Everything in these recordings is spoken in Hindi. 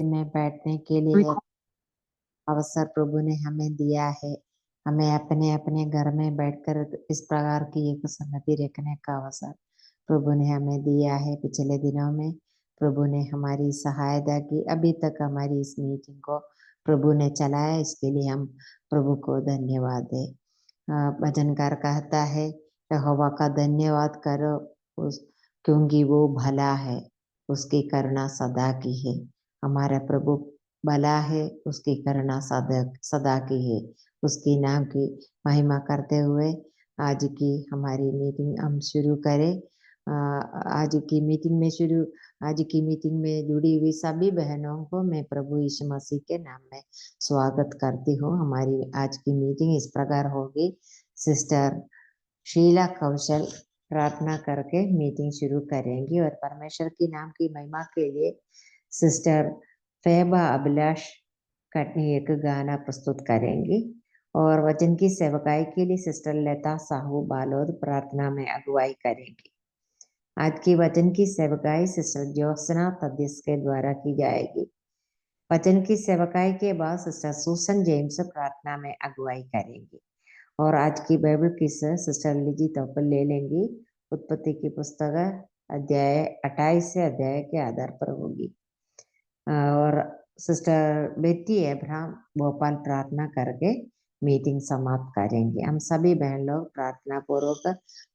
में बैठने के लिए अवसर प्रभु ने हमें दिया है। हमें अपने अपने घर में बैठकर इस प्रकार की एक संगति रखने का अवसर प्रभु ने हमें दिया है। पिछले दिनों में प्रभु ने हमारी सहायता की, अभी तक हमारी इस मीटिंग को प्रभु ने चलाया, इसके लिए हम प्रभु को धन्यवाद दें। भजनकार कहता है, यहोवा का धन्यवाद करो उस क्योंकि वो भला है, उसकी करुणा सदा की है। हमारा प्रभु भला है, उसकी करुणा सदा सदा की है। उसकी नाम की महिमा करते हुए आज की हमारी मीटिंग हम शुरू करें। आज की मीटिंग में जुड़ी हुई सभी बहनों को मैं प्रभु यीशु मसीह के नाम में स्वागत करती हूँ। हमारी आज की मीटिंग इस प्रकार होगी। सिस्टर शीला कौशल प्रार्थना करके मीटिंग शुरू करेंगी और परमेश्वर की नाम की महिमा के लिए सिस्टर फैबा अभिलाष कटनी एक गाना प्रस्तुत करेंगी और वचन की सेवकाई के लिए सिस्टर लता साहू बालोद प्रार्थना में अगुवाई करेंगी। आज की वचन की सेवकाई सिस्टर ज्योत्सना तद्दिस के द्वारा की जाएगी। वचन की सेवकाई के बाद सिस्टर सुसन जेम्स प्रार्थना में अगुवाई करेंगी और आज की बाइबल किस सिस्टर लिजी तोपल ले लेंगी। उत्पत्ति की पुस्तक अध्याय 28 से अध्याय के आधार पर होगी और सिस्टर बेटी अब्राहम भोपाल प्रार्थना करके मीटिंग समाप्त करेंगे। हम सभी बहन लोग प्रार्थना पूर्वक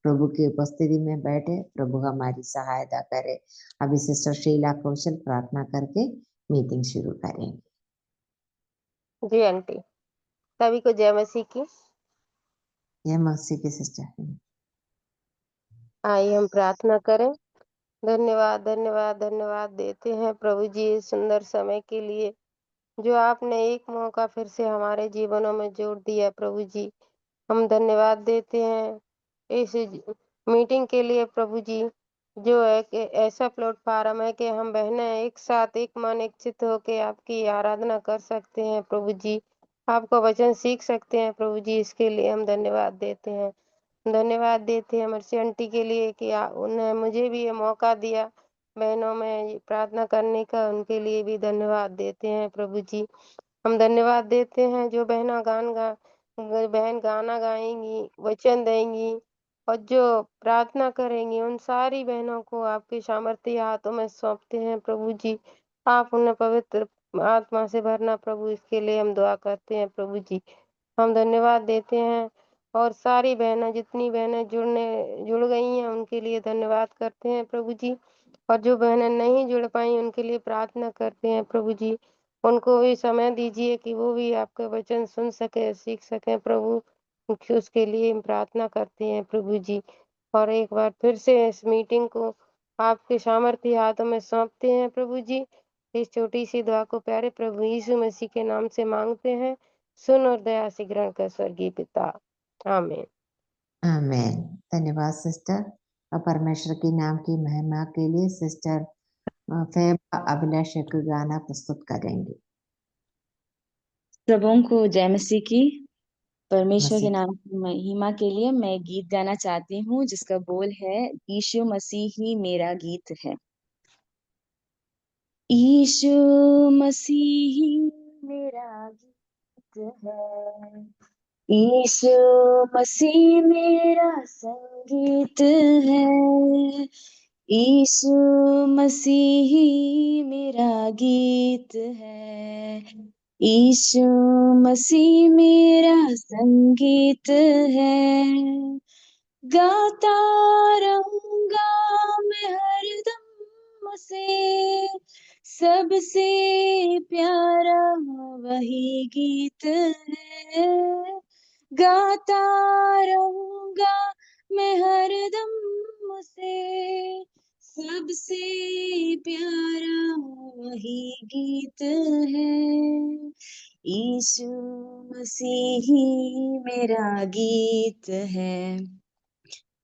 प्रभु की उपस्थिति में बैठे, प्रभु हमारी सहायता करे। अभी सिस्टर शीला कौशल प्रार्थना करके मीटिंग शुरू करेंगे। जी आंटी, सभी को जय मसीह की। यह मसीह की सिस्टर। आइए हम प्रार्थना करें। धन्यवाद धन्यवाद धन्यवाद देते हैं प्रभु जी इस सुंदर समय के लिए जो आपने एक मौका फिर से हमारे जीवनों में जोड़ दिया। प्रभु जी हम धन्यवाद देते हैं इस मीटिंग के लिए प्रभु जी, जो एक ऐसा प्लेटफार्म है कि हम बहनें एक साथ एक मन एक चित्त होके आपकी आराधना कर सकते हैं। प्रभु जी आपका वचन सीख सकते हैं। प्रभु जी इसके लिए हम धन्यवाद देते हैं। धन्यवाद देते हैं मर्सी आंटी के लिए कि उन्हें मुझे भी ये मौका दिया बहनों में प्रार्थना करने का, उनके लिए भी धन्यवाद देते हैं। प्रभु जी हम धन्यवाद देते हैं जो बहन गाना गाएंगी, वचन देंगी और जो प्रार्थना करेंगी, उन सारी बहनों को आपके सामर्थ्य हाथों में सौंपते हैं। प्रभु जी आप उन्हें पवित्र आत्मा से भरना प्रभु, इसके लिए हम दुआ करते हैं। प्रभु जी हम धन्यवाद देते हैं और सारी बहनें जितनी बहनें जुड़ गई हैं उनके लिए धन्यवाद करते हैं प्रभु जी, और जो बहनें नहीं जुड़ पाई उनके लिए प्रार्थना करते हैं। प्रभु जी उनको भी समय दीजिए कि वो भी आपका वचन सुन सके, सीख सके प्रभु, उसके लिए हम प्रार्थना करते हैं प्रभु जी। और एक बार फिर से इस मीटिंग को आपके सामर्थ्य हाथों में सौंपते हैं प्रभु जी। इस छोटी सी दुआ को प्यारे प्रभु यीशु मसीह के नाम से मांगते हैं, सुन और दया से ग्रहण कर स्वर्गीय पिता, आमीन। आमीन। धन्यवाद सिस्टर। और परमेश्वर की नाम की महिमा के लिए सिस्टर फैबा अभिलाष एक गाना प्रस्तुत करेंगे। सबों को जय मसीह की। परमेश्वर के मसीह नाम की महिमा के लिए मैं गीत गाना चाहती हूँ जिसका बोल है, यीशु मसीह ही मेरा गीत है। यीशु मसीह ही मेरा गीत है, यीशु मसीह मेरा संगीत है, यीशु मसीह ही मेरा गीत है, यीशु मसीह मेरा संगीत है। गाता रहूंगा मैं हरदम उसे, सबसे प्यारा वही गीत है। गाता रहूंगा मैं हरदम उसे, सबसे प्यारा वही गीत है। यीशु मसीह ही मेरा गीत है,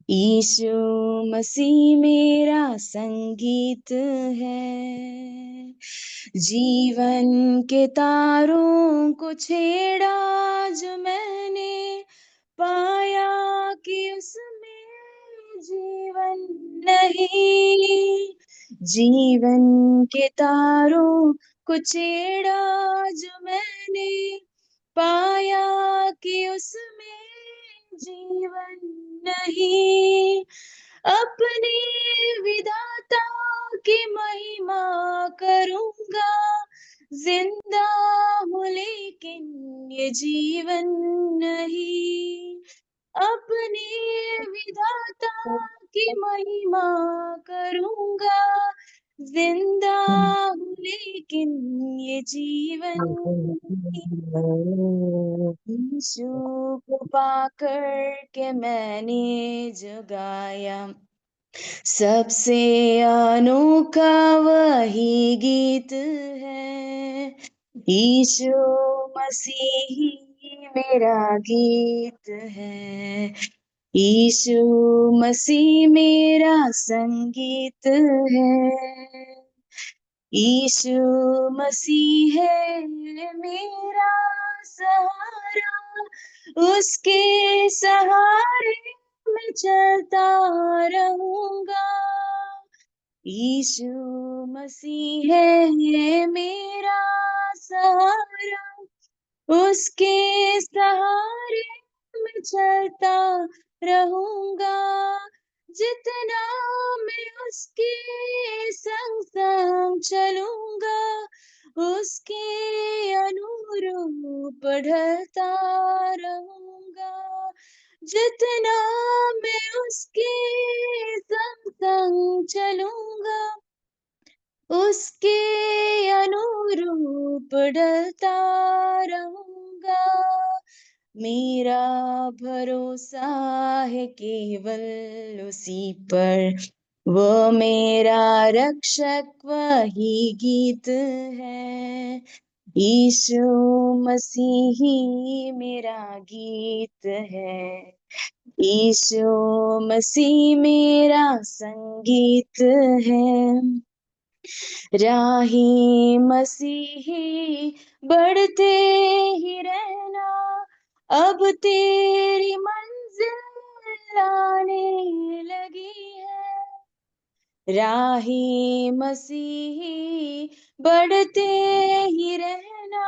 यीशु मसीह मेरा संगीत है। जीवन के तारों को छेड़ा जो मैंने, पाया कि उसमें जीवन नहीं, जीवन के तारों को छेड़ा जो मैंने, पाया कि उसमें जीवन नहीं। अपने विधाता की महिमा करूंगा, जिंदा हूँ लेकिन ये जीवन नहीं। अपने विधाता की महिमा करूंगा, जिंदा हूँ लेकिन ये जीवन नहीं। यीशु को पाकर के मैंने जो गाया, सबसे अनोखा वही गीत है। यीशु मसीह ही मेरा गीत है। यीशु मसीह मेरा संगीत है। यीशु मसीह है मेरा सहारा, उसके सहारे मैं चलता रहूंगा। यीशु मसीह है मेरा सहारा, उसके सहारे मैं चलता रहूंगा। जितना मैं उसके संग संग चलूंगा, उसके अनुरूप ढलता रहूंगा। जितना मैं उसके संग संग चलूंगा, उसके अनुरूप ढलता रहूंगा। मेरा भरोसा है केवल उसी पर, वो मेरा रक्षक वही गीत है। यीशु मसीही मेरा गीत है। यीशु मसीह मेरा संगीत है। राही मसीही बढ़ते ही रहना, अब तेरी मंजिल आने लगी है। राही मसीही बढ़ते ही रहना,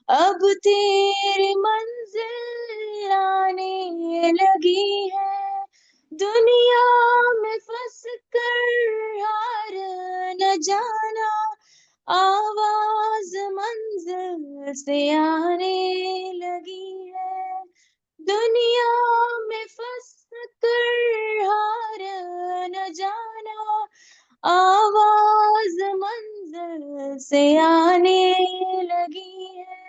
अब तेरी मंजिल आने लगी है। दुनिया में फंस कर हार न जाना, आवाज मंजिल से आने लगी है। दुनिया में फंस कर हार न जाना, आवाज मंजिल से आने लगी है।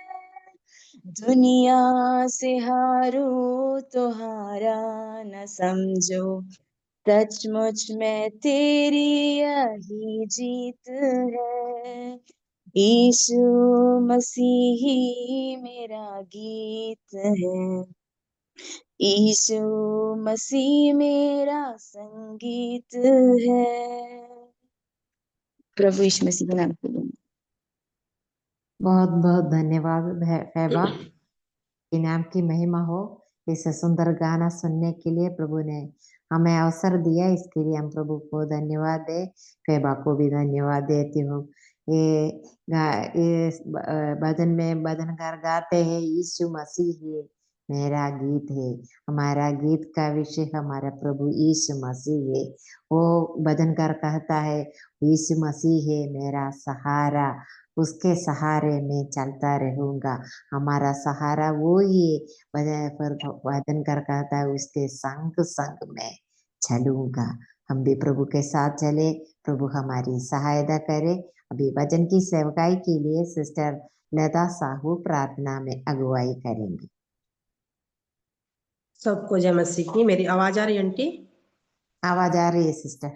दुनिया से हारो तो हारा न समझो, सचमुच में तेरी यही जीत है। यीशु मसीही मेरा गीत है। यीशु मसीह मेरा संगीत है। प्रभु यीशु मसीह के नाम से। बहुत बहुत धन्यवाद फैबा, कि नाम की महिमा हो। इस सुंदर गाना सुनने के लिए प्रभु ने हमें अवसर दिया, इसके लिए हम प्रभु को धन्यवाद दे। फैबा को भी धन्यवाद देती हूँ। ये भजन में भजनकार गाते हैं, यीशु मसीह है मेरा गीत है। हमारा गीत का विषय हमारा प्रभु यीशु मसीह है। वो भजनकार कहता है, यीशु मसीह है मेरा सहारा, उसके सहारे में चलता रहूंगा। हमारा सहारा वो ही वचन कर कहता है, उसके संग संग में चलूंगा। हम भी प्रभु के साथ चले, प्रभु हमारी सहायता करे। अभी वचन की सेवकाई के लिए सिस्टर लता साहू प्रार्थना में अगुवाई करेंगी। सबको जय मसीह की। मेरी आवाज आ रही है आंटी? आवाज आ रही है सिस्टर?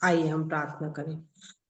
आइए हम प्रार्थना करें।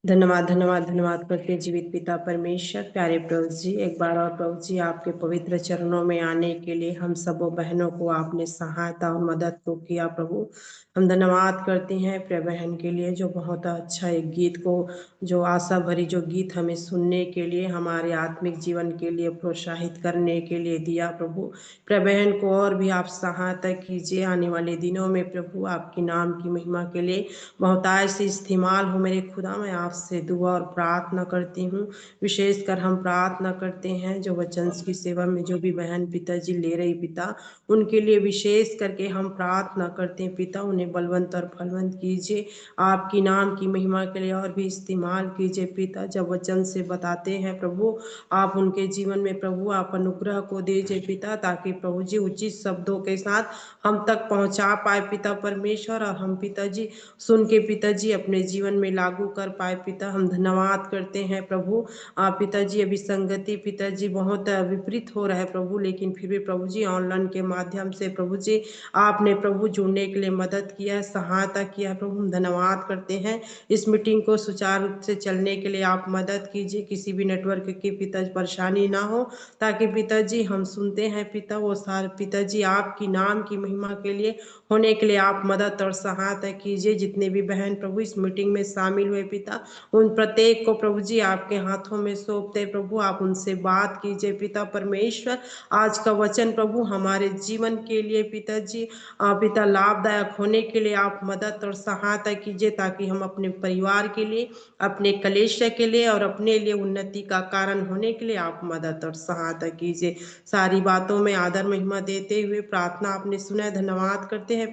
धन्यवाद धन्यवाद धन्यवाद करते हैं जीवित पिता परमेश्वर। प्यारे प्रभु जी, एक बार और प्रभु जी आपके पवित्र चरणों में आने के लिए हम सब बहनों को आपने सहायता और मदद को किया प्रभु। हम धन्यवाद करते हैं प्रिय बहन के लिए जो बहुत अच्छा एक गीत को, जो आशा भरी जो गीत हमें सुनने के लिए, हमारे आत्मिक जीवन के लिए प्रोत्साहित करने के लिए दिया प्रभु। प्रिय बहन को और भी आप सहायता कीजिए आने वाले दिनों में प्रभु, आपके नाम की महिमा के लिए बहुतायत से इस्तेमाल हो मेरे खुदा। मैं आपसे दुआ और प्रार्थना करती हूँ। विशेषकर हम प्रार्थना करते हैं जो वचन की सेवा में जो भी बहन पिताजी ले रही पिता, उनके लिए विशेष करके हम प्रार्थना करते हैं पिता, उन्हें बलवंत और फलवंत कीजिए, आपकी नाम की महिमा के लिए और भी इस्तेमाल कीजिए पिता। जब वचन से बताते हैं प्रभु, आप उनके जीवन में प्रभु आप अनुग्रह को दीजिए पिता, ताकि प्रभु जी उचित शब्दों के साथ हम तक पहुंचा पाए पिता परमेश्वर, और हम पिताजी सुन के पिताजी अपने जीवन में लागू कर पाए पिता। हम धन्यवाद करते हैं प्रभु। पिताजी अभी संगति पिताजी बहुत विपरीत हो रहा है प्रभु, लेकिन फिर भी प्रभु जी ऑनलाइन के माध्यम से प्रभु जी आपने प्रभु जुड़ने के लिए मदद किया है, सहायता किया है प्रभु। हम धन्यवाद करते हैं। इस मीटिंग को सुचारू रूप से चलने के लिए आप मदद कीजिए, किसी भी नेटवर्क की पिता परेशानी ना हो, ताकि पिताजी हम सुनते हैं पिता वो सारे पिताजी आपकी नाम की महिमा के लिए होने के लिए आप मदद और सहायता कीजिए। जितने भी बहन प्रभु इस मीटिंग में शामिल हुए पिता, उन प्रत्येक को प्रभु जी आपके हाथों में सौंपते प्रभु, आप उनसे बात कीजिए पिता परमेश्वर। आज का वचन प्रभु हमारे जीवन के लिए पिताजी पिता लाभदायक होने के लिए आप मदद और सहायता कीजिए, ताकि हम अपने परिवार के लिए, अपने कलेश के लिए और अपने लिए उन्नति का कारण होने के लिए आप मदद और सहायता कीजिए। सारी बातों में आदर महिमा देते हुए प्रार्थना आपने सुना है, धन्यवाद करते हैं।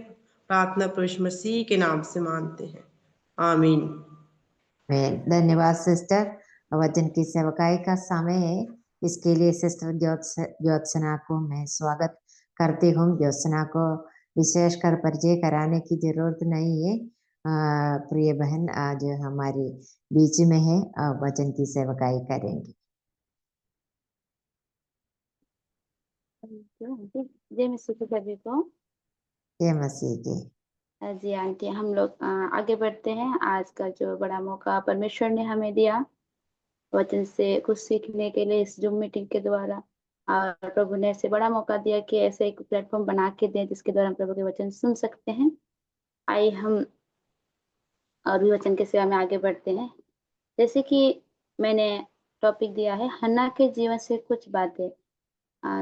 प्रार्थना प्रभु मसीह के नाम से मानते हैं, आमीन। धन्यवाद सिस्टर। वचन की सेवकाई का समय है, इसके लिए सिस्टर ज्योत्सना को मैं स्वागत करती हूँ। ज्योत्सना को विशेषकर परिचय कराने की जरूरत नहीं है। प्रिय बहन आज हमारे बीच में है, वचन की सेवकाई करेंगे। जय मसीह के सभी को। जय मसीह की। जी आंटी, हम लोग आगे बढ़ते हैं। आज का जो बड़ा मौका परमेश्वर ने हमें दिया वचन से कुछ सीखने के लिए इस जूम मीटिंग के द्वारा, और प्रभु ने ऐसे बड़ा मौका दिया कि ऐसे एक प्लेटफॉर्म बना के दें जिसके द्वारा हम प्रभु के वचन सुन सकते हैं। आइए हम और भी वचन की सेवा में आगे बढ़ते हैं। जैसे कि मैंने टॉपिक दिया है हन्ना के जीवन से कुछ बातें,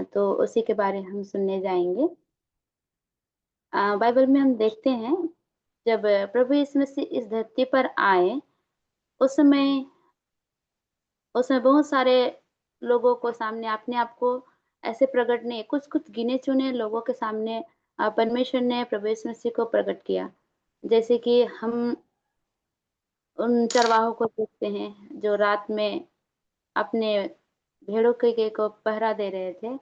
तो उसी के बारे में हम सुनने जाएंगे। बाइबल में हम देखते हैं जब प्रभु यीशु मसीह इस धरती पर आए, उस समय बहुत सारे लोगों को सामने अपने आप को ऐसे प्रकट नहीं, कुछ कुछ गिने चुने लोगों के सामने परमेश्वर ने प्रभु यीशु मसीह को प्रकट किया। जैसे कि हम उन चरवाहों को देखते हैं जो रात में अपने भेड़ों के को पहरा दे रहे थे।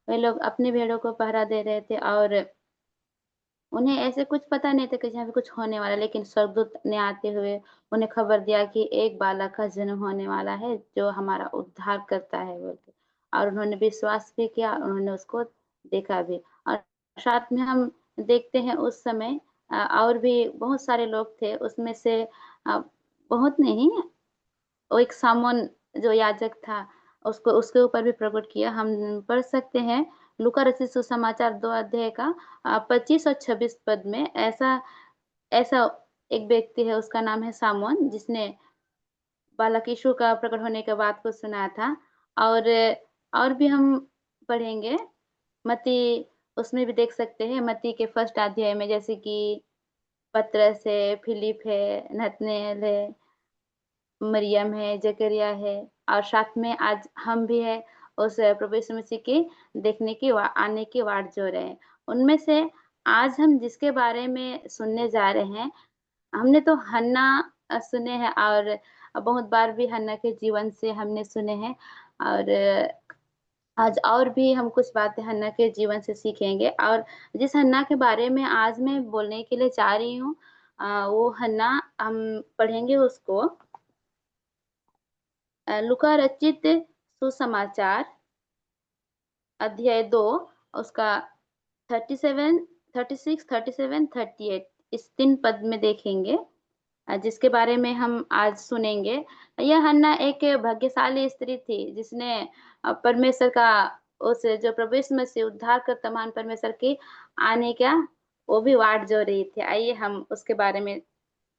वे लोग अपने भेड़ों को पहरा दे रहे थे और उन्हें ऐसे कुछ पता नहीं था कि यहाँ पे कुछ होने वाला है, लेकिन स्वर्गदूत ने आते हुए उन्हें खबर दिया कि एक बालक का जन्म होने वाला है जो हमारा उद्धार करता है बोल के। और उन्होंने विश्वास भी किया, उन्होंने उसको देखा भी। और साथ में हम देखते हैं उस समय और भी बहुत सारे लोग थे, उसमें से बहुत नहीं, वो एक सामोन जो याजक था उसको उसके ऊपर भी प्रकट किया। हम पढ़ सकते हैं लूका रचित सुसमाचार 2 अध्याय का 25 और 26 पद में। ऐसा एक व्यक्ति है, उसका नाम है सामोन, जिसने बालक यीशु का प्रकट होने के बाद को सुना था। और भी हम पढ़ेंगे मत्ती, उसमें भी देख सकते हैं मत्ती के फर्स्ट अध्याय में, जैसे कि पतरस है, फिलिप है, नतनेल है, मरियम है, जकरिया है, और साथ में आज हम भी है उस प्रभु यीशु मसीह के देखने की आने की वाट जो रहे हैं। उनमें से आज हम जिसके बारे में सुनने जा रहे हैं, हमने तो हन्ना सुने हैं और बहुत बार भी हन्ना के जीवन से हमने सुने हैं, और आज और भी हम कुछ बातें हन्ना के जीवन से सीखेंगे। और जिस हन्ना के बारे में आज मैं बोलने के लिए चाह रही हूँ, वो हन्ना हम पढ़ेंगे उसको लूका रचित सुसमाचार अध्याय 2 उसका 37, 36, 37, 38 इस 3 पद में देखेंगे। जिसके बारे में हम आज सुनेंगे। यह हन्ना एक भाग्यशाली स्त्री थी जिसने परमेश्वर का उस जो प्रभु यीशु मसीह उद्धारकर्ता महान परमेश्वर के आने का वो भी वाट जो रही थी। आइए हम उसके बारे में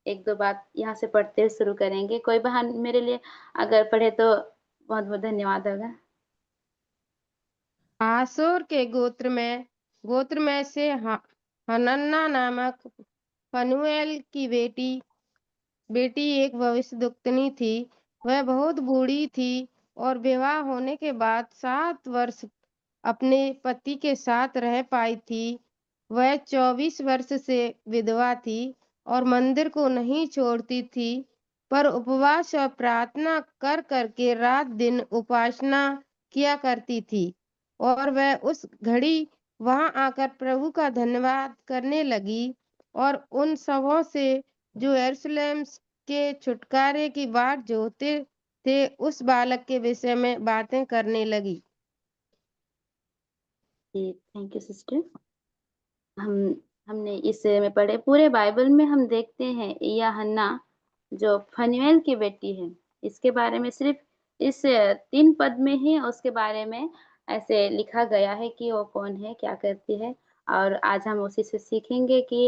एक दो बात यहाँ से पढ़ते हुए शुरू करेंगे। कोई बहन मेरे लिए अगर पढ़े तो बहुत बहुत धन्यवाद होगा। आशूर के गोत्र में से हनन्ना नामक फनुएल की बेटी एक भविष्यद्वक्तिनी थी। वह बहुत बूढ़ी थी और विवाह होने के बाद 7 वर्ष अपने पति के साथ रह पाई थी। वह 24 वर्ष से विधवा थी और मंदिर को नहीं छोड़ती थी, पर उपवास और प्रार्थना कर करके रात दिन उपासना किया करती थी। और वह उस घड़ी वहां आकर प्रभु का धन्यवाद करने लगी और उन सबों से जो यरूशलेम के छुटकारे की बाट जोहते थे उस बालक के विषय में बातें करने लगी। जी, थैंक यू सिस्टर। हमने इस में पढ़े पूरे बाइबल में हम देखते हैं यह हन्ना जो फनुएल की बेटी है, इसके बारे में सिर्फ इस 3 पद में ही उसके बारे में ऐसे लिखा गया है कि वो कौन है, क्या करती है। और आज हम उसी से सीखेंगे कि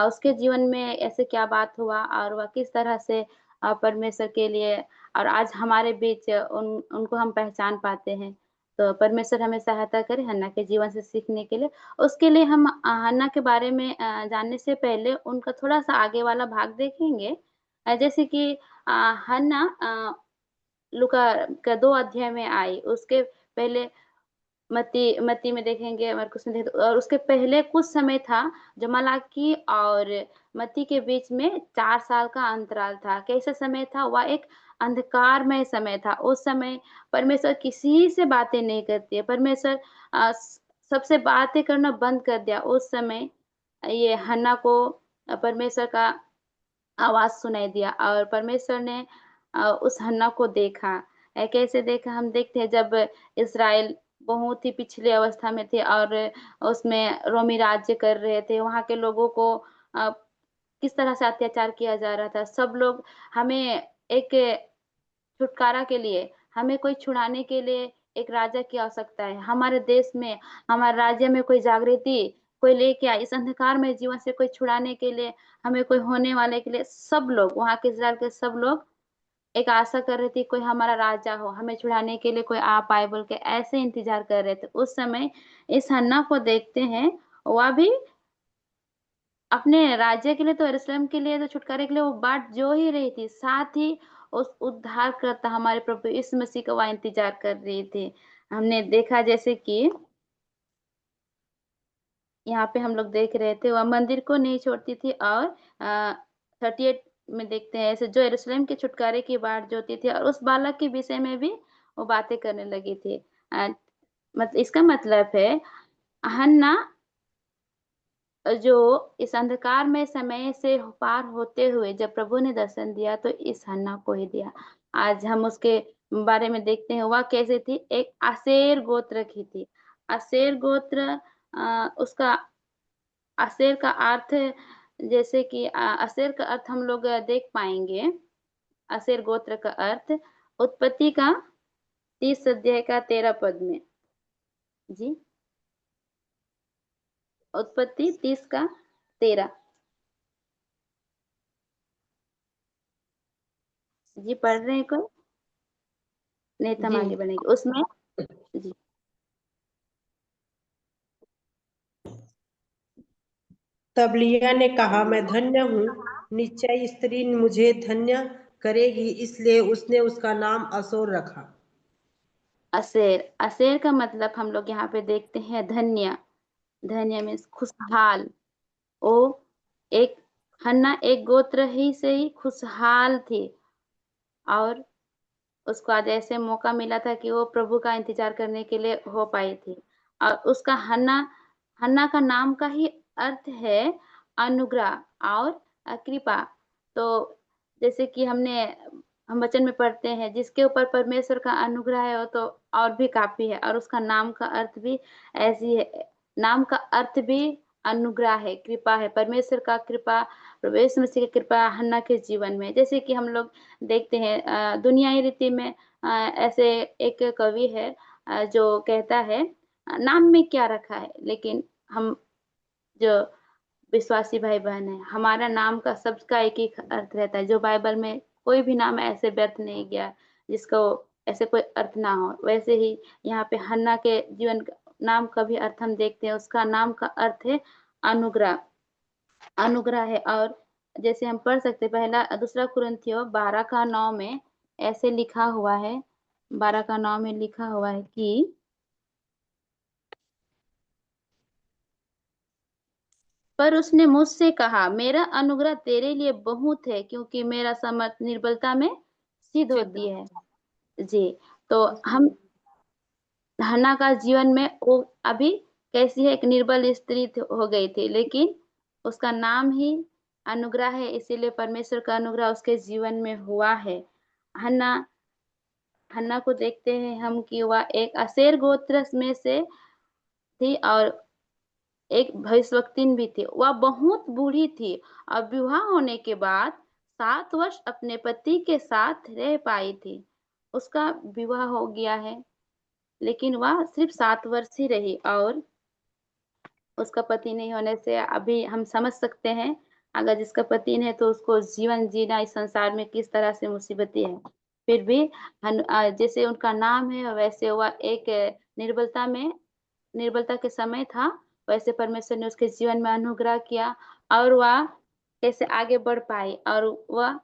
उसके जीवन में ऐसे क्या बात हुआ और वह किस तरह से परमेश्वर के लिए और आज हमारे बीच उनको हम पहचान पाते हैं। तो परमेश्वर हमें सहायता करे हन्ना के जीवन से सीखने के लिए। उसके लिए हम हन्ना के बारे में जानने से पहले उनका थोड़ा-सा आगे वाला भाग देखेंगे। जैसे कि हन्ना लूका का 2 अध्याय में आई, उसके पहले मत्ती में देखेंगे, मरकुस में देखें और उसके पहले कुछ समय था जो मलाकी और मत्ती के बीच में 4 साल का अंतराल था। कैसा समय था? वह एक अंधकारमय समय था। उस समय परमेश्वर किसी से बातें नहीं करती है। परमेश्वर सबसे बातें करना बंद कर दिया। उस समय ये हन्ना को परमेश्वर का आवाज़ सुनाई दिया और परमेश्वर ने उस हन्ना को देखा। कैसे देखा? हम देखते हैं जब इस्राएल बहुत ही पिछली अवस्था में थे और उसमें रोमी राज्य कर रहे थे। वहाँ के लोगों को अ, किस तरह से अत्याचार किया जा रहा था। सब लोग हमें एक छुटकारा के लिए, हमें कोई छुड़ाने के लिए एक राजा की आवश्यकता है। हमारे देश में, हमारे राज्य में कोई जागृति कोई लेके आए। इस अंधकार में जीवन से कोई छुड़ाने के लिए, हमें कोई होने वाले के लिए सब लोग, वहाँ के इस्राएल के सब लोग एक आशा कर रहे थे कोई हमारा राजा हो, हमें छुड़ाने के लिए कोई आ पाए बोल के ऐसे इंतज़ार कर रहे थे। उस समय इस हन्ना को देखते हैं, वह भी अपने राज्य के लिए तो यरूशलेम के लिए तो छुटकारे के लिए वो बाट जो ही रही थी, साथ ही उस उद्धारकर्ता हमारे प्रभु यीशु मसीह का वह इंतज़ार कर रही थी। हमने देखा जैसे कि यहाँ पे हम लोग देख रहे थे वह मंदिर को नहीं छोड़ती थी और 38 में देखते हैं ऐसे जो यरूशलेम के छुटकारे की बाट जोहती थी और उस बालक के विषय में भी वो बातें करने लगी थी। इसका मतलब है हन्ना जो इस अंधकार में समय से पार होते हुए जब प्रभु ने दर्शन दिया तो इस हन्ना को ही दिया। आज हम उसके बारे में देखते हैं वह कैसे थी, एक आशेर गोत्र की थी। आशेर गोत्र उसका आशेर का अर्थ जैसे कि आशेर का अर्थ हम लोग देख पाएँगे। आशेर गोत्र का अर्थ उत्पत्ति का 30 अध्याय का 13 पद में। जी, उत्पत्ति 30 का 13। जी, पढ़ रहे हैं कोई? नहीं तो हम जी, आगे बढ़ेंगे। उसमें जी, तब लिया ने कहा, मैं धन्य हूँ, निश्चय स्त्री मुझे धन्य करेगी, इसलिए उसने उसका नाम असोर रखा। असेर, असेर का मतलब हम लोग यहाँ पे देखते हैं धन्य। धन्य मीन्स खुशहाल। वो एक हन्ना एक गोत्र ही से ही खुशहाल थी और उसको आज ऐसे मौका मिला था कि वो प्रभु का इंतजार करने के लिए हो पाई थी। और उसका हन्ना हन्ना का नाम का ही अर्थ है अनुग्रह और कृपा। तो जैसे कि हम वचन में पढ़ते हैं जिसके ऊपर परमेश्वर का अनुग्रह है वो तो और भी काफी है और उसका नाम का अर्थ भी ऐसी है। नाम का अर्थ भी अनुग्रह है, कृपा है, परमेश्वर का कृपा, प्रभु यीशु मसीह की कृपा हन्ना के जीवन में। जैसे कि हम लोग देखते हैं दुनियाई रीति में ऐसे एक कवि है जो कहता है नाम में क्या रखा है, लेकिन हम जो विश्वासी भाई बहन है, हमारा नाम का सबका एक ही अर्थ रहता है। जो बाइबल में कोई भी नाम ऐसे व्यर्थ नहीं गया जिसका ऐसे कोई अर्थ ना हो। वैसे ही यहाँ पे हन्ना के जीवन का नाम का भी अर्थ हम देखते हैं। उसका नाम का अर्थ है अनुग्रह, अनुग्रह है। और जैसे हम पढ़ सकते पहला दूसरा कुरिन्थियों 12:9 में ऐसे लिखा हुआ है, 12:9 में लिखा हुआ है कि पर उसने मुझसे कहा, मेरा अनुग्रह तेरे लिए बहुत है, क्योंकि मेरा सामर्थ निर्बलता में सिद्ध होती है। जी, तो हम हन्ना का जीवन में वो अभी कैसी है, एक निर्बल स्त्री हो गई थी, लेकिन उसका नाम ही अनुग्रह है, इसीलिए परमेश्वर का अनुग्रह उसके जीवन में हुआ है। हन्ना हन्ना को देखते हैं हम कि वह एक आशेर गोत्र में से थी और एक भविष्यवक्तिन भी थी। वह बहुत बूढ़ी थी और विवाह होने के बाद 7 वर्ष अपने पति के साथ रह पाई थी। उसका विवाह हो गया है, लेकिन वह सिर्फ 7 वर्ष ही रही और उसका पति नहीं होने से अभी हम समझ सकते हैं, अगर जिसका पति नहीं है तो उसको जीवन जीना इस संसार में किस तरह से मुसीबती है। फिर भी जैसे उनका नाम है वैसे वह एक निर्बलता के समय था, वैसे परमेश्वर ने उसके जीवन में अनुग्रह किया और वह कैसे आगे बढ़ पाई। और वह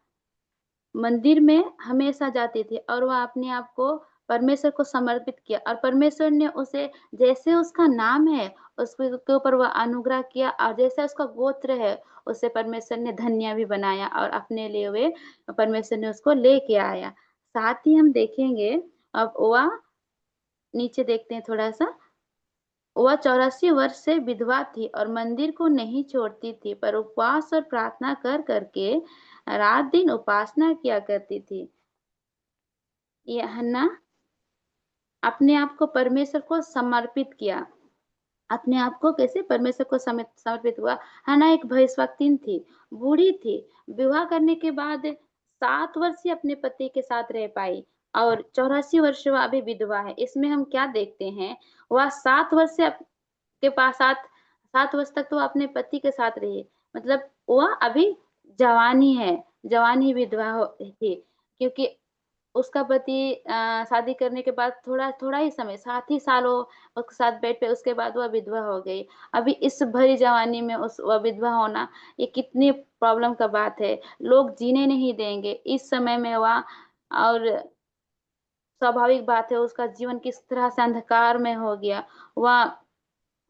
मंदिर में हमेशा जाती थी और वह अपने आप को परमेश्वर को समर्पित किया और परमेश्वर ने उसे जैसे उसका नाम है उसके ऊपर वह अनुग्रह किया और जैसे उसका गोत्र है उसे परमेश्वर ने धन्य भी बनाया और अपने लिए वे परमेश्वर ने उसको लेके आया। साथ ही हम देखेंगे, अब वह नीचे देखते हैं थोड़ा सा, वह 84 वर्ष से विधवा थी और मंदिर को नहीं छोड़ती थी, पर उपवास और प्रार्थना कर करके रात दिन उपासना किया करती थी। यह हन्ना अपने आप को परमेश्वर को समर्पित किया। अपने आप को कैसे परमेश्वर को समर्पित हुआ। हन्ना एक भविष्यवक्तिन थी, बूढ़ी थी, विवाह करने के बाद 7 वर्ष ही अपने पति के साथ रह पाई और 84 वर्ष वह अभी विधवा है। इसमें हम क्या देखते हैं, वह 7 वर्ष से के पास 7 वर्ष तक तो वह अपने पति के साथ रही, मतलब वह अभी जवानी है, जवानी विधवा थी, क्योंकि उसका पति शादी करने के बाद थोड़ा ही समय 7 ही सालों उसके साथ बैठे, उसके बाद वह विधवा हो गई। अभी इस भरी जवानी में वह विधवा होना ये कितनी प्रॉब्लम का बात है। लोग जीने नहीं देंगे इस समय में वह, और स्वाभाविक बात है उसका जीवन किस तरह से अंधकार में हो गया। वह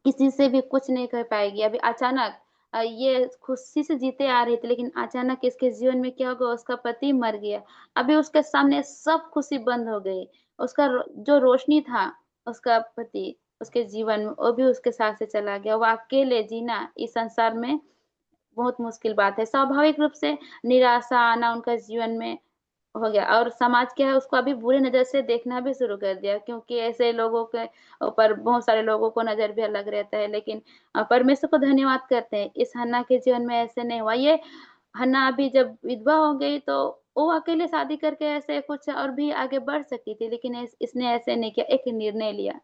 किसी से भी कुछ नहीं कह पाएगी। अभी अचानक ये खुशी से जीते आ रही थी, लेकिन अचानक इसके जीवन में क्या होगा, उसका पति मर गया। अभी उसके सामने सब खुशी बंद हो गई। उसका जो रोशनी था, उसका पति उसके जीवन में, वो भी उसके साथ से चला गया। वो अकेले जीना इस संसार में बहुत मुश्किल बात है। स्वाभाविक रूप से निराशा आना उनका जीवन में हो गया और समाज क्या है, उसको अभी बुरी नजर से देखना भी शुरू कर दिया, क्योंकि ऐसे लोगों के ऊपर बहुत सारे लोगों को नजर भी अलग रहता है। लेकिन परमेश्वर को धन्यवाद करते हैं, इस हन्ना के जीवन में ऐसे नहीं हुआ। ये हन्ना अभी जब विधवा हो गई तो वो अकेले शादी करके ऐसे कुछ और भी आगे बढ़ सकती थी, लेकिन इसने ऐसे नहीं किया। एक निर्णय लिया।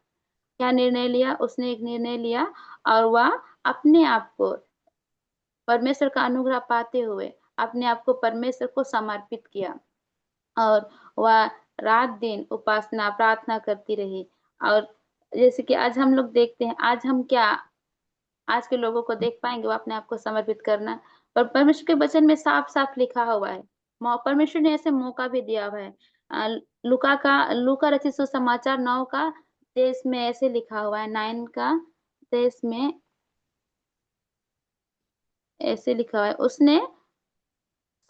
क्या निर्णय लिया? उसने एक निर्णय लिया और वह अपने आप को परमेश्वर का अनुग्रह पाते हुए अपने आप को परमेश्वर को समर्पित किया और वह रात दिन उपासना प्रार्थना करती रही। और जैसे कि आज हम लोग देखते हैं, आज हम क्या आज के लोगों को देख पाएंगे वो अपने आप को समर्पित करना, पर परमेश्वर के वचन में साफ साफ लिखा हुआ है। परमेश्वर ने ऐसे मौका भी दिया हुआ है। लूका रचित सुसमाचार 9 का 23 में ऐसे लिखा हुआ है, 9 का 23 में ऐसे लिखा हुआ है, उसने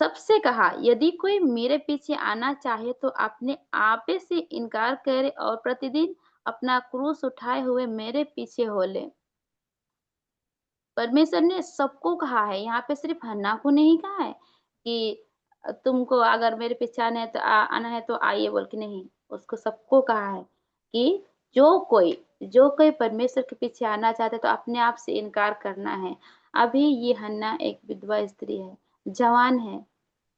सबसे कहा, यदि कोई मेरे पीछे आना चाहे तो अपने आपे से इनकार करे और प्रतिदिन अपना क्रूस उठाए हुए मेरे पीछे हो ले। परमेश्वर ने सबको कहा है, यहाँ पे सिर्फ हन्ना को नहीं कहा है कि तुमको अगर मेरे पीछे आना है तो आना है तो आइए बोल के, नहीं, उसको सबको कहा है कि जो कोई जो कोई परमेश्वर के पीछे आना चाहता है तो अपने आप से इनकार करना है। अभी ये हन्ना एक विधवा स्त्री है, जवान है,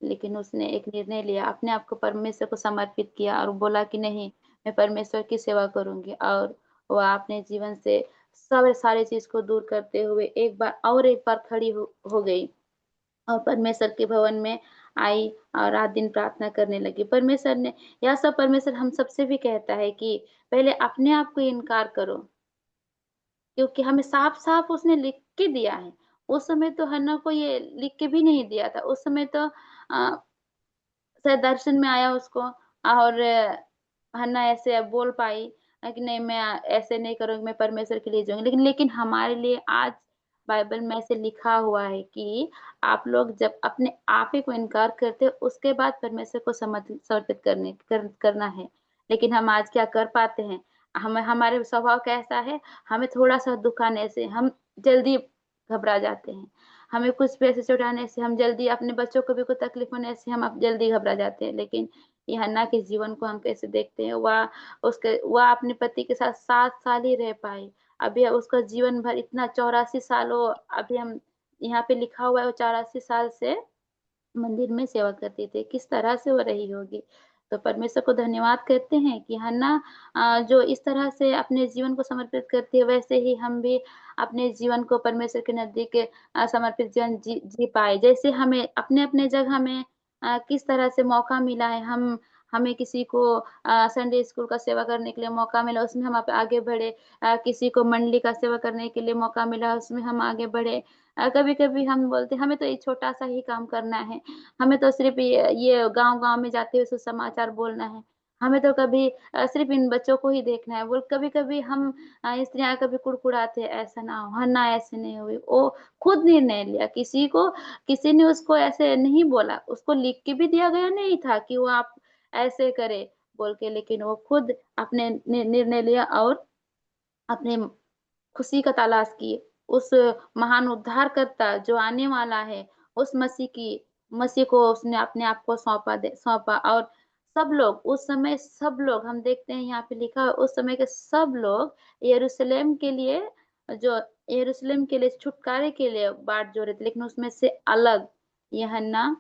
लेकिन उसने एक निर्णय लिया, अपने आप को परमेश्वर को समर्पित किया और बोला कि नहीं, मैं परमेश्वर की सेवा करूंगी। और वह अपने जीवन से सब सारी चीज को दूर करते हुए एक बार खड़ी हो गई और परमेश्वर के भवन में आई और रात दिन प्रार्थना करने लगी। परमेश्वर ने यह सब परमेश्वर हम सबसे भी कहता है कि पहले अपने आप को इनकार करो, क्योंकि हमें साफ-साफ उसने लिख के दिया है। उस समय तो हन्ना को ये लिख के भी नहीं दिया था। उस समय तो शायद दर्शन में आया उसको और हन्ना ऐसे बोल पाई कि नहीं, मैं ऐसे नहीं करूँगी, मैं परमेश्वर के लिए जाऊँगी। लेकिन हमारे लिए आज बाइबल में ऐसे लिखा हुआ है कि आप लोग जब अपने आप ही को इनकार करते हो, उसके बाद परमेश्वर को समर्पित करना है। लेकिन हम आज क्या कर पाते हैं? हमारे स्वभाव कैसा है? हमें थोड़ा-सा दुःख आने से हम जल्दी घबरा जाते हैं। हमें कुछ पैसे चुराने से हम जल्दी, अपने बच्चों को भी कोई तकलीफ होने से हम अब जल्दी घबरा जाते हैं। लेकिन ये हन्ना के जीवन को हम कैसे देखते हैं, वह अपने पति के साथ 7 साल ही रह पाई। अभी उसका जीवन भर इतना 84 साल, वो अभी हम यहाँ पे लिखा हुआ है वो 84 साल से मंदिर में सेवा करती थी, किस तरह से वो रही होगी। तो परमेश्वर को धन्यवाद कहते हैं कि हन्ना जो इस तरह से अपने जीवन को समर्पित करती है, वैसे ही हम भी अपने जीवन को परमेश्वर के नज़दीक समर्पित जीवन जी पाएँ। जैसे हमें अपने-अपने जगह में किस तरह से मौका मिला है, हमें किसी को संडे स्कूल का सेवा करने के लिए मौका मिला, उसमें हम आगे बढ़े। किसी को मंडली का सेवा करने के लिए मौका मिला, उसमें हम आगे बढ़े। कभी-कभी हम बोलते हैं हमें तो एक छोटा-सा ही काम करना है, हमें तो सिर्फ़ ये गाँव-गाँव में जाते हुए सुसमाचार बोलना है, हमें तो कभी सिर्फ़ इन बच्चों को ही देखना है। कभी-कभी हम स्त्रियाँ कभी कुड़कुड़ाते हैं, ऐसा ना हो, हन्ना ऐसे नहीं हुई। वो खुद निर्णय लिया, किसी ने उसको ऐसे नहीं बोला, उसको लिख के भी दिया गया नहीं था कि वो आप ऐसे करें बोल के, लेकिन वो खुद अपने निर्णय लिया और अपने खुशी का तलाश किए। उस महान उद्धारकर्ता जो आने वाला है, उस मसीह को उसने अपने आप को सौंपा और सब लोग हम देखते हैं यहाँ पे लिखा है, उस समय के सब लोग यरूशलेम के लिए जो यरूशलेम के लिए छुटकारे के लिए बाट जोह रहे थे। लेकिन उसमें से अलग ये हन्ना,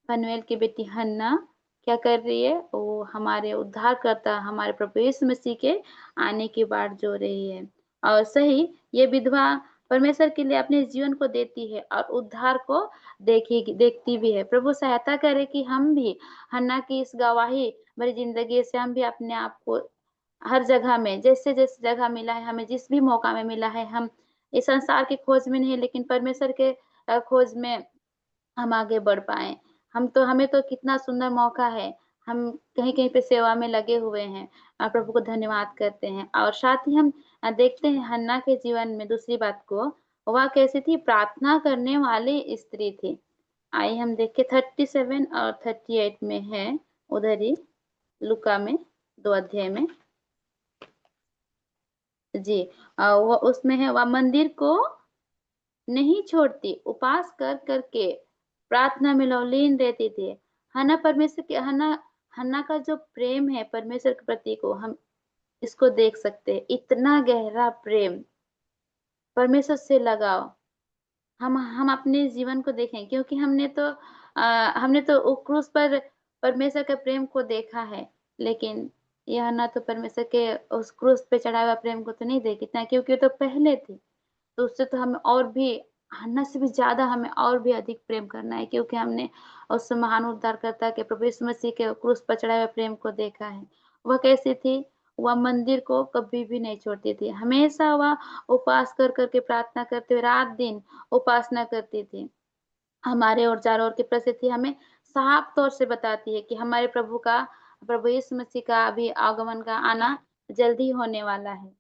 फनूएल की बेटी हन्ना क्या कर रही है? वो हमारे उद्धारकर्ता, हमारे प्रभु यीशु मसीह के आने की बाट जोह रही है। और सही, ये विधवा परमेश्वर के लिए अपने जीवन को देती है और उद्धार को देखती भी है। प्रभु सहायता करे कि हम भी हन्ना की इस गवाही भरी ज़िंदगी से हम भी अपने आप को हर जगह में, जैसे-जैसे जगह मिला है, हमें जिस भी मौका में मिला है, हम इस संसार की खोज में नहीं, लेकिन परमेश्वर के खोज में हम आगे बढ़ पाएँ। हमें तो कितना सुंदर मौका है, हम कहीं-कहीं पे सेवा में लगे हुए हैं। प्रभु को धन्यवाद करते हैं और साथ ही हम देखते हैं हन्ना के जीवन में दूसरी बात को, वह कैसी थी? प्रार्थना करने वाली स्त्री थी। आइए हम देखें 37 और 38 में है, उधर ही लूका में 2 अध्याय में। जी, वो उसमें है, वह मंदिर को नहीं छोड़ती, उपवास कर के प्रार्थना में लवलीन रहती थी। हन्ना हन्ना का जो प्रेम है परमेश्वर के प्रति को हम इसको देख सकते हैं। इतना गहरा प्रेम, परमेश्वर से लगाव, हम अपने जीवन को देखें, क्योंकि हमने तो वो क्रूस पर परमेश्वर के प्रेम को देखा है, लेकिन यह हन्ना तो परमेश्वर के उस क्रूस पे चढ़ा हुआ प्रेम को तो नहीं देखी ना, क्योंकि वो तो पहले थी। तो उससे तो हमें और भी, हन्ना से भी ज़्यादा हमें और भी अधिक प्रेम करना है, क्योंकि हमने उस महान उद्धारकर्ता के प्रभु यीशु मसीह के क्रूस पर चढ़ाए हुए प्रेम को देखा है। वह कैसी थी? वह मंदिर को कभी भी नहीं छोड़ती थी। हमेशा वह उपवास कर के प्रार्थना करते हुए रात-दिन उपासना करती थी। हमारे और चारों ओर की परिस्थिति हमें साफ तौर से बताती है कि हमारे प्रभु यीशु मसीह का अभी आगमन का आना जल्दी होने वाला है।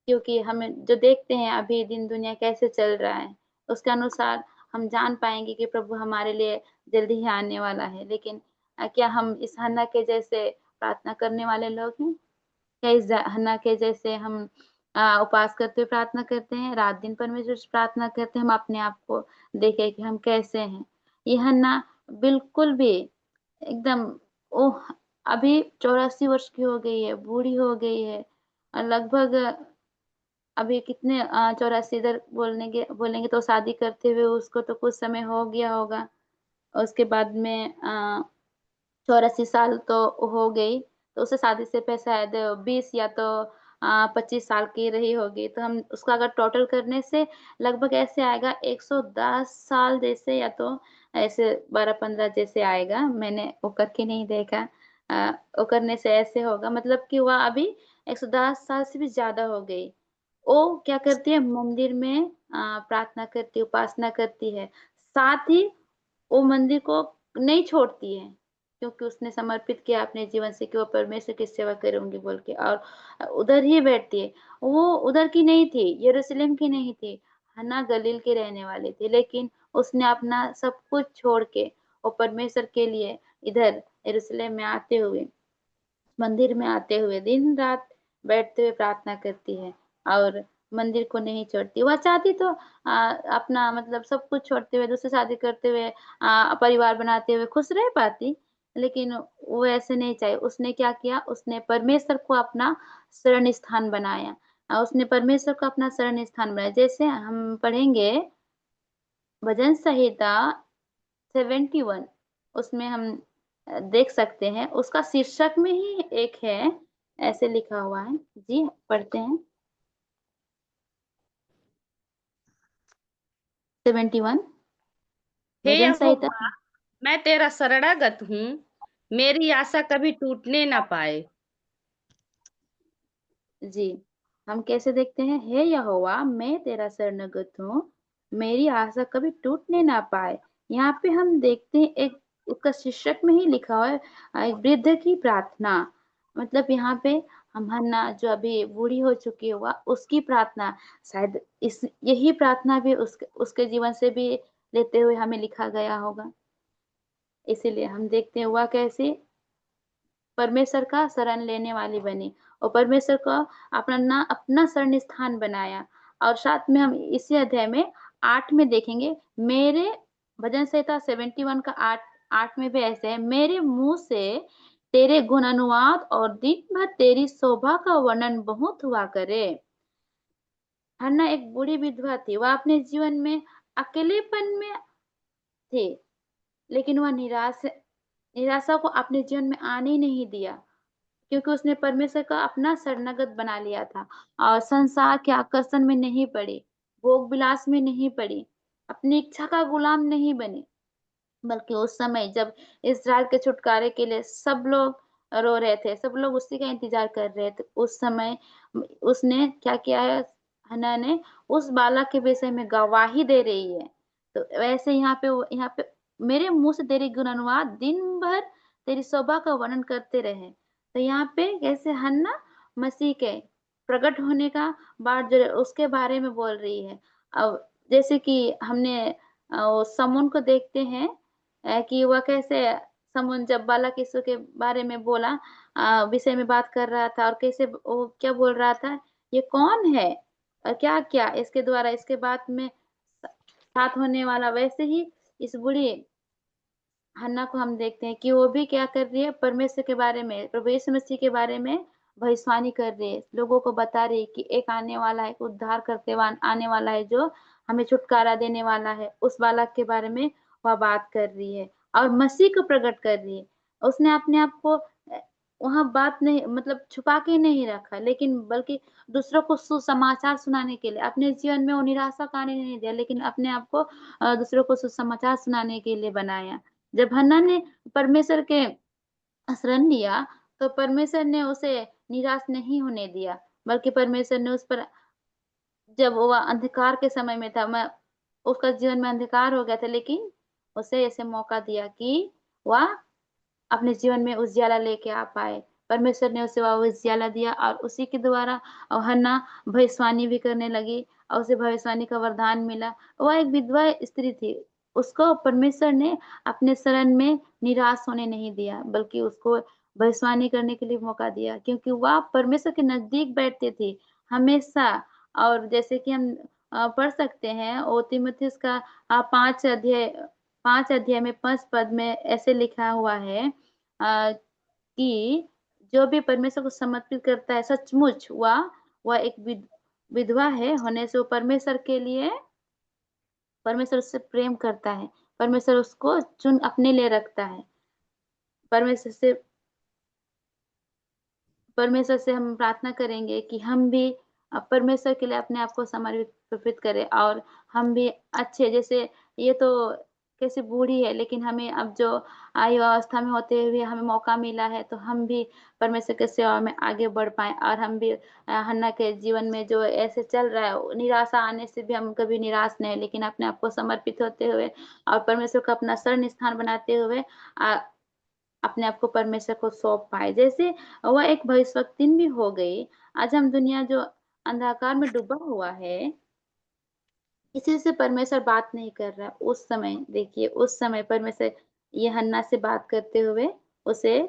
क्योंकि हमें जो देखते हैं अभी दिन दुनिया कैसे चल रहा है, उसके अनुसार हम जान पाएँगे कि प्रभु हमारे लिए जल्दी ही आने वाला है। लेकिन क्या हम इस हन्ना के जैसे प्रार्थना करने वाले लोग हैं? क्या इस हन्ना के जैसे हम उपवास करते हुए प्रार्थना करते हैं, रात-दिन परमेश्वर से प्रार्थना करते हैं, हम अपने आप को देखें कि हम कैसे हैं? ये हन्ना बिल्कुल भी एकदम ओह! अभी 84 वर्ष की हो गई है, बूढ़ी हो गई है लगभग अभी कितने 84 इधर बोलेंगे तो शादी करते हुए उसको तो कुछ समय हो गया होगा। उसके बाद में 84 साल तो हो गई, तो उसे शादी से पहले शायद 20 या तो 25 साल की रही होगी। तो हम उसका अगर टोटल करने से लगभग ऐसे आएगा 110 साल जैसे, या तो ऐसे 12-15 जैसे आएगा। मैंने वो करके नहीं देखा। वो करने से ऐसे होगा, मतलब कि वह अभी 110 साल से भी ज्यादा हो गई। वो क्या करती है, मंदिर में प्रार्थना करती, उपासना करती है। साथ ही वो मंदिर को नहीं छोड़ती है, क्योंकि उसने समर्पित किया अपने जीवन से कि वो परमेश्वर की सेवा करूंगी बोल के, और उधर ही बैठती है। वो उधर की नहीं थी, यरूशलेम की नहीं थी, हन्ना गलील के रहने वाले थे, लेकिन उसने अपना सब कुछ छोड़ के वो परमेश्वर के लिए इधर यरूशलेम में आते हुए, मंदिर में आते हुए दिन रात बैठते हुए प्रार्थना करती है, और मंदिर को नहीं छोड़ती। वह चाहती तो अपना मतलब सब कुछ छोड़ते हुए, दूसरी शादी करते हुए, परिवार बनाते हुए खुश रह पाती, लेकिन वो ऐसे नहीं चाहिए। उसने क्या किया, उसने परमेश्वर को अपना शरण स्थान बनाया। उसने परमेश्वर को अपना शरण स्थान बनाया। जैसे हम पढ़ेंगे भजन संहिता 71, उसमें हम देख सकते हैं, उसका शीर्षक में ही एक है, ऐसे लिखा हुआ है। जी पढ़ते हैं 71 हे भजन संहिता। यहोवा, मैं तेरा शरणागत हूँ, मेरी आशा कभी टूटने ना पाए। जी हम कैसे देखते हैं, हे यहोवा मैं तेरा शरणगत हूँ, मेरी आशा कभी टूटने ना पाए। यहाँ पे हम देखते हैं एक, उसका शीर्षक में ही लिखा हुआ है, एक वृद्ध की प्रार्थना। मतलब यहाँ पे हम हन्ना जो अभी बूढ़ी हो चुकी हुआ, उसकी प्रार्थना, शायद इस यही प्रार्थना भी उसके उसके जीवन से भी लेते हुए हमें लिखा गया होगा। इसीलिए हम देखते हैं वह कैसे परमेश्वर का शरण लेने वाली बनी, और परमेश्वर को अपना शरण स्थान बनाया। और साथ में हम इसी अध्याय में 8 में देखेंगे, मेरे भजन संहिता 71 का 8 में भी ऐसे है, मेरे मुंह से तेरे गुण अनुवाद और दिन भर तेरी शोभा का वर्णन बहुत हुआ करे। हन्ना एक बूढ़ी विधवा थी, वह अपने जीवन में अकेलेपन में थी, लेकिन वह निराशा को अपने जीवन में आने ही नहीं दिया, क्योंकि उसने परमेश्वर का अपना शरणागत बना लिया था, और संसार के आकर्षण में नहीं पड़ी, भोग विलास में नहीं पड़ी, अपनी इच्छा का गुलाम नहीं बनी। बल्कि उस समय जब इस्राएल के छुटकारे के लिए सब लोग रो रहे थे, सब लोग उसी का इंतजार कर रहे थे, उस समय उसने क्या किया है, हन्ना ने उस बालक के विषय में गवाही दे रही है। तो वैसे यहाँ पे मेरे मुंह से तेरी गुण अनुवाद दिन भर तेरी शोभा का वर्णन करते रहे। तो यहाँ पे कैसे हन्ना मसीह के प्रकट होने का बात जो उसके बारे में बोल रही है। अब जैसे कि हमने समून को देखते हैं, कि वह कैसे समून जब बालक यीशु के बारे में बोला, विषय में बात कर रहा था, और कैसे वो क्या बोल रहा था, ये कौन है और क्या क्या इसके द्वारा इसके बाद में साथ होने वाला। वैसे ही इस बूढ़ी हन्ना को हम देखते हैं कि वो भी क्या कर रही है, परमेश्वर के बारे में, प्रभु यीशु मसीह के बारे में भविष्यवाणी कर रही है, लोगों को बता रही है कि एक आने वाला है, उद्धार करते हुए आने वाला है, जो हमें छुटकारा देने वाला है। उस बालक के बारे में वह बात कर रही है और मसीह को प्रकट कर रही है। उसने अपने आप को वहां बात नहीं, मतलब छुपा के नहीं रखा, लेकिन बल्कि दूसरों को सुसमाचार सुनाने के लिए, अपने जीवन में वो निराशा का आने नहीं दिया, लेकिन अपने आप को दूसरों को सुसमाचार सुनाने के लिए बनाया। जब हन्ना ने परमेश्वर के शरण लिया, तो परमेश्वर ने उसे निराश नहीं होने दिया, बल्कि परमेश्वर ने उस पर, जब वह अंधकार के समय में था, मैं उसका जीवन में अंधकार हो गया था, लेकिन उसे ऐसे मौका दिया कि वह अपने जीवन में उजियाला लेके आ पाए। परमेश्वर ने उसे वह उजियाला दिया, और उसी के द्वारा हन्ना भविष्यवाणी भी करने लगी, और उसे भविष्यवाणी का वरदान मिला। वह एक विधवा स्त्री थी, उसको परमेश्वर ने अपने शरण में निराश होने नहीं दिया, बल्कि उसको भविष्यवाणी करने के लिए मौका दिया, क्योंकि वह परमेश्वर के नजदीक बैठती थी हमेशा। और जैसे कि हम पढ़ सकते हैं, ओ तीमुथियुस का 5 अध्याय में 5 पद में ऐसे लिखा हुआ है, कि जो भी परमेश्वर को समर्पित करता है सचमुच वह एक विधवा है होने से वो परमेश्वर के लिए परमेश्वर उससे प्रेम करता है, परमेश्वर उसको चुन अपने लिए रखता है। परमेश्वर से हम प्रार्थना करेंगे कि हम भी परमेश्वर के लिए अपने आप को समर्पित करें और हम भी अच्छे, जैसे ये तो कैसी बूढ़ी है लेकिन हमें अब जो आयु अवस्था में होते हुए हमें मौका मिला है तो हम भी परमेश्वर की सेवा में आगे बढ़ पाए और हम भी हन्ना के जीवन में जो ऐसे चल रहा है निराशा आने से भी हम कभी निराश नहीं, लेकिन अपने आप को समर्पित होते हुए और परमेश्वर को अपना शरण स्थान बनाते हुए अपने आप को परमेश्वर को सौंप पाए। जैसे वह एक भविष्यवक्तिन भी हो गई। आज हम दुनिया जो अंधकार में डूबा हुआ है, किसी से परमेश्वर बात नहीं कर रहा है। उस समय देखिए, उस समय परमेश्वर ये हन्ना से बात करते हुए उसे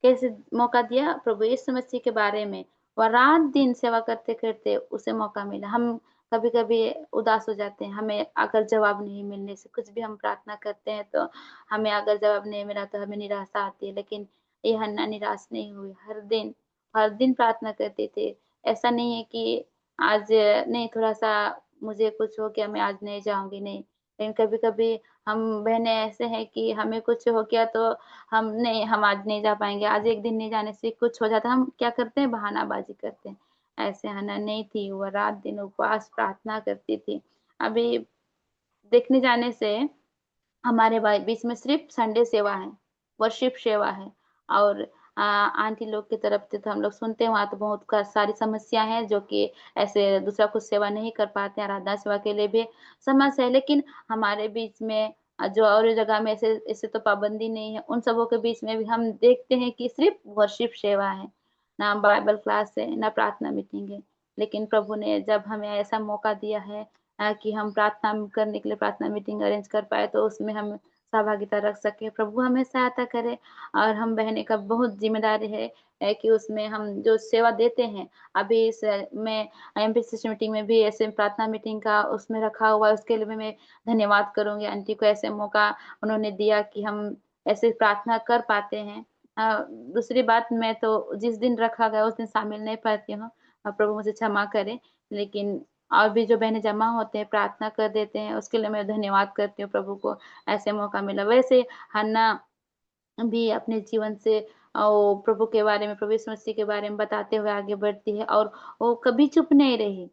कैसे मौका दिया प्रभु यीशु मसीह के बारे में। वह रात दिन सेवा करते करते उसे मौका मिला। हम कभी कभी उदास हो जाते हैं, हमें अगर जवाब नहीं मिलने से, कुछ भी हम प्रार्थना करते हैं तो हमें अगर जवाब नहीं मिला तो हमें निराशा आती है, लेकिन ये हन्ना निराश नहीं हुई। हर दिन प्रार्थना करते थे। ऐसा नहीं है कि आज नहीं, थोड़ा सा मुझे कुछ हो गया मैं आज नहीं जाऊंगी, नहीं। लेकिन कभी कभी हम बहनें ऐसे हैं कि हमें कुछ हो गया तो हम आज नहीं जा पाएंगे, आज एक दिन नहीं जाने से कुछ हो जाता है, हम क्या करते हैं, बहानाबाजी करते हैं। ऐसे हन्ना नहीं थी, वो रात दिन उपवास प्रार्थना करती थी। अभी देखने जाने से हमारे बीच में सिर्फ संडे सेवा है, वर्शिप सेवा है और आंटी लोग की तरफ से तो हम लोग सुनते हैं वहाँ तो बहुत सारी समस्या है जो कि ऐसे दूसरा कुछ सेवा नहीं कर पाते हैं। आराधना सेवा के लिए भी समस्या है, लेकिन हमारे बीच में जो और जगह में ऐसे ऐसे तो पाबंदी नहीं है, उन सबों के बीच में भी हम देखते हैं कि सिर्फ वर्शिप सेवा है, ना बाइबल क्लास है, ना प्रार्थना मीटिंग है। लेकिन प्रभु ने जब हमें ऐसा मौका दिया है कि हम प्रार्थना करने के लिए प्रार्थना मीटिंग अरेंज कर पाए तो उसमें हम सहभागिता रख सके। प्रभु हमें सहायता करे और हम बहने का बहुत जिम्मेदारी है कि उसमें हम जो सेवा देते हैं। अभी इस में एमपीसीसी मीटिंग में भी ऐसे प्रार्थना मीटिंग का उसमें रखा हुआ है, उसके लिए भी मैं धन्यवाद करूंगी आंटी को, ऐसे मौका उन्होंने दिया कि हम ऐसे प्रार्थना कर पाते हैं। दूसरी बात, मैं तो जिस दिन रखा गया उस दिन शामिल नहीं पाती हूँ, प्रभु मुझे क्षमा करे, लेकिन और भी जो बहनें जमा होते हैं प्रार्थना कर देते हैं, उसके लिए मैं धन्यवाद करती हूँ प्रभु को, ऐसे मौका मिला। वैसे हन्ना भी अपने जीवन से वो प्रभु के बारे में, प्रभु यीशु मसीह के बारे में बताते हुए आगे बढ़ती है और वो कभी चुप नहीं रही।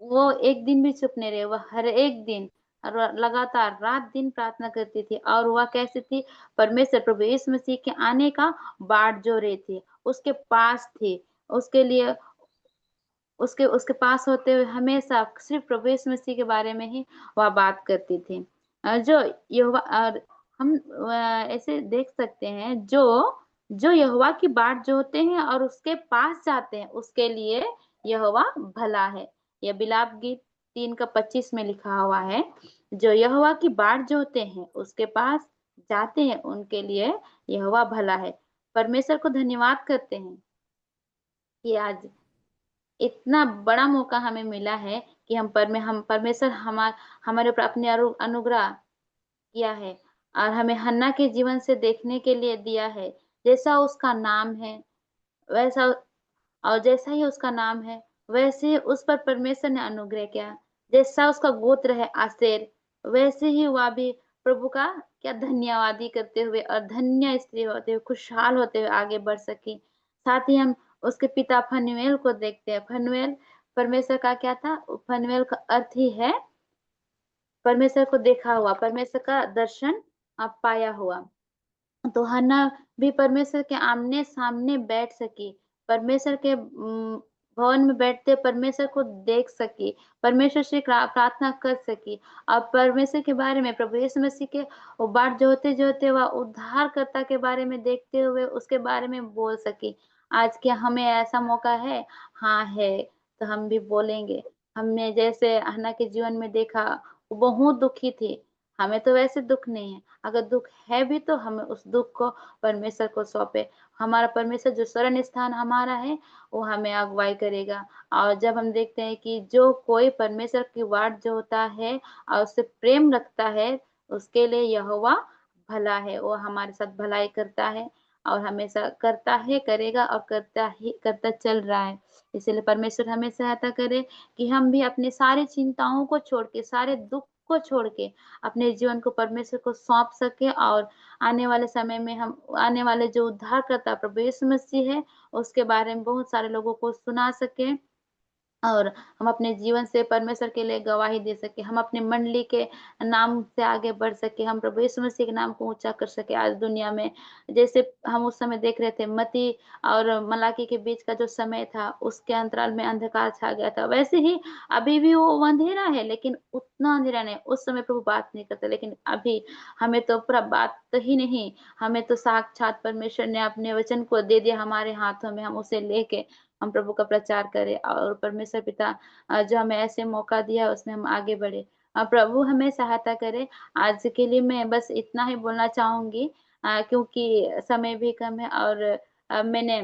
वो एक दिन भी चुप नहीं रही, वो हर एक दिन लगातार रात दिन प्रार्थना करती थी। और वह कैसी थी, परमेश्वर प्रभु यीशु मसीह के आने का बाट जो रही थी, उसके पास थी, उसके लिए उसके उसके पास होते हुए हमेशा सिर्फ प्रभु यीशु मसीह के बारे में ही वह बात करती थी। जो यहोवा और हम ऐसे देख सकते हैं जो यहोवा की बाट जोहते हैं और उसके पास जाते हैं उसके लिए यहोवा भला है। यह बिलाप गीत 3:25 में लिखा हुआ है, जो यहोवा की बाट जोहते हैं उसके पास जाते हैं उनके लिए यहोवा भला है। परमेश्वर को धन्यवाद करते हैं कि आज इतना बड़ा मौका हमें मिला है कि हम परमेश्वर हमारे ऊपर अपने अनुग्रह किया है और हमें हन्ना के जीवन से देखने के लिए दिया है। जैसा उसका नाम है वैसा, और जैसा ही उसका नाम है वैसे ही उस पर परमेश्वर ने अनुग्रह किया। जैसा उसका गोत्र है आसेर, वैसे ही वह भी प्रभु का क्या धन्यवादी करते हुए और धन्य स्त्री होते हुए खुशहाल होते हुए आगे बढ़ सकी। साथ ही हम उसके पिता फनुएल को देखते हैं। फनुएल परमेश्वर का क्या था, फनुएल का अर्थ ही है परमेश्वर को देखा हुआ, परमेश्वर का दर्शन पाया हुआ। तो हन्ना भी परमेश्वर के आमने सामने बैठ सकी, परमेश्वर के भवन में बैठते परमेश्वर को देख सकी, परमेश्वर से प्रार्थना कर सकी और परमेश्वर के बारे में, प्रभु यीशु मसीह के वो बाट जो होते वह उद्धारकर्ता के बारे में देखते हुए उसके बारे में बोल सकी। आज क्या हमें ऐसा मौका है? हाँ है, तो हम भी बोलेंगे। हमने जैसे हन्ना के जीवन में देखा, वो बहुत दुखी थी, हमें तो वैसे दुख नहीं है, अगर दुख है भी तो हमें उस दुख को परमेश्वर को सौंपे। हमारा परमेश्वर जो शरण स्थान हमारा है वो हमें अगुवाई करेगा। और जब हम देखते हैं कि जो कोई परमेश्वर की बाट जो होता है और उससे प्रेम रखता है उसके लिए यहोवा भला है, वो हमारे साथ भलाई करता है। और हमेशा करता है, करेगा और करता चल रहा है। इसलिए परमेश्वर हमें सहायता करे कि हम भी अपनी सारी चिंताओं को छोड़ के, सारे दुःख को छोड़ के अपने जीवन को परमेश्वर को सौंप सकें और आने वाले समय में हम आने वाले जो उद्धारकर्ता प्रभु यीशु मसीह है, उसके बारे में बहुत सारे लोगों को सुना सकें और हम अपने जीवन से परमेश्वर के लिए गवाही दे सकें। हम अपनी मंडली के नाम से आगे बढ़ सकें। हम प्रभु यीशु मसीह के नाम को ऊँचा कर सकें आज दुनिया में। जैसे हम उस समय देख रहे थे मत्ती और मलाकी के बीच का जो समय था, उसके अंतराल में अंधकार छा गया था। वैसे ही अभी भी वो अंधेरा है, लेकिन उतना अंधेरा नहीं। उस समय प्रभु बात नहीं करते, लेकिन अभी हमें तो पूरा बात ही नहीं, हमें तो साक्षात परमेश्वर ने अपने वचन को दे दिया हमारे हाथों में। हम उसे लेके हम प्रभु का प्रचार करें और परमेश्वर पिता जो हमें ऐसे मौका दिया है उसमें हम आगे बढ़े। प्रभु हमें सहायता करे। आज के लिए मैं बस इतना ही बोलना चाहूँगी क्योंकि समय भी कम है और मैंने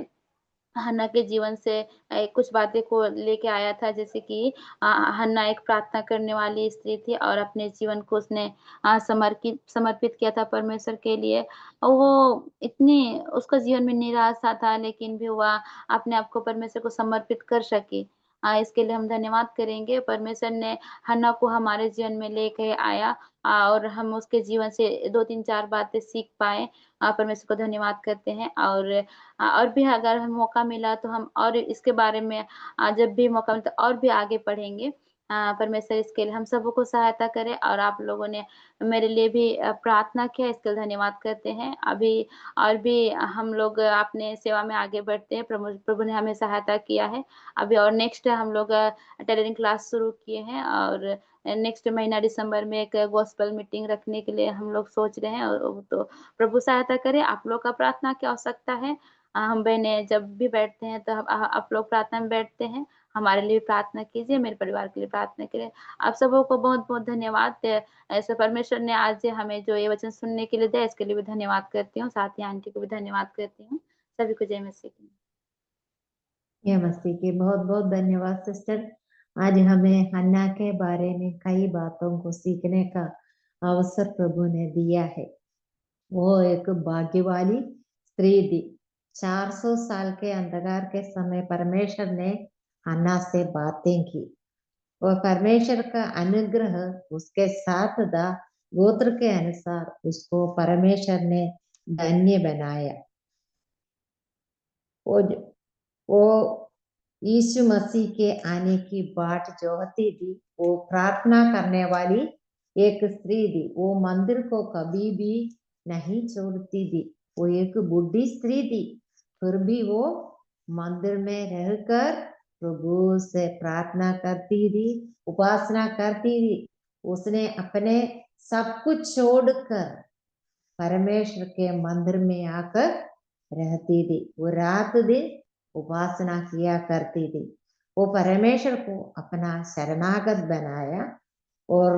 हन्ना के जीवन से कुछ बातें को लेके आया था जैसे कि हन्ना एक प्रार्थना करने वाली स्त्री थी और अपने जीवन को उसने समर्पित किया था परमेश्वर के लिए और वो इतनी उसका जीवन में निराशा था लेकिन भी वह अपने आप को परमेश्वर को समर्पित कर सकी। इसके लिए हम धन्यवाद करेंगे। परमेश्वर ने हन्ना को हमारे जीवन में लेके आया और हम उसके जीवन से 2-3-4 बातें सीख पाए। परमेश्वर को धन्यवाद करते हैं और भी अगर हमें मौका मिला तो हम और इसके बारे में जब भी मौका मिलता है और भी आगे पढ़ेंगे। परमेश्वर इसके लिए हम सबको सहायता करे और आप लोगों ने मेरे लिए भी प्रार्थना किया, इसके लिए धन्यवाद करते हैं। अभी और भी हम लोग अपने सेवा में आगे बढ़ते हैं। प्रभु ने हमें सहायता किया है। अभी और नेक्स्ट हम लोग टेलरिंग क्लास शुरू किए हैं और नेक्स्ट महीना दिसंबर में एक गॉस्पेल मीटिंग रखने के लिए हम लोग सोच रहे हैं और तो प्रभु सहायता करे। आप लोग का प्रार्थना की आवश्यकता है। हम बहनें जब भी बैठते हैं तो आप लोग प्रार्थना में बैठते हैं। हमारे लिए प्रार्थना कीजिए, मेरे परिवार के लिए प्रार्थना करें। आप सबों को बहुत-बहुत धन्यवाद। ऐसे परमेश्वर ने आज हमें जो ये वचन सुनने के लिए दिया, इसके लिए भी धन्यवाद करती हूँ। साथ ही आंटी को भी धन्यवाद करती हूँ। सभी को जय मसीह की। जय मसीह की बहुत-बहुत धन्यवाद सिस्टर। आज हमें हन्ना के बारे में कई बातों को सीखने का अवसर प्रभु ने दिया है। वो एक भाग्यवाली स्त्री थी। 400 साल के अंधकार के समय परमेश्वर ने हन्ना से बातें की और परमेश्वर का अनुग्रह उसके साथ था। गोत्र के अनुसार उसको परमेश्वर ने धन्य बनाया। वो यीशु मसीह के आने की बाट जोहती थी। वो प्रार्थना करने वाली एक स्त्री थी। वो मंदिर को कभी भी नहीं छोड़ती थी। वो एक बूढ़ी स्त्री थी, फिर भी वो मंदिर में रहकर प्रभु से प्रार्थना करती थी, उपासना करती थी। उसने अपने सब कुछ छोड़कर परमेश्वर के मंदिर में आकर रहती थी। वो रात दिन उपासना किया करती थी। वो परमेश्वर को अपना शरणागत बनाया और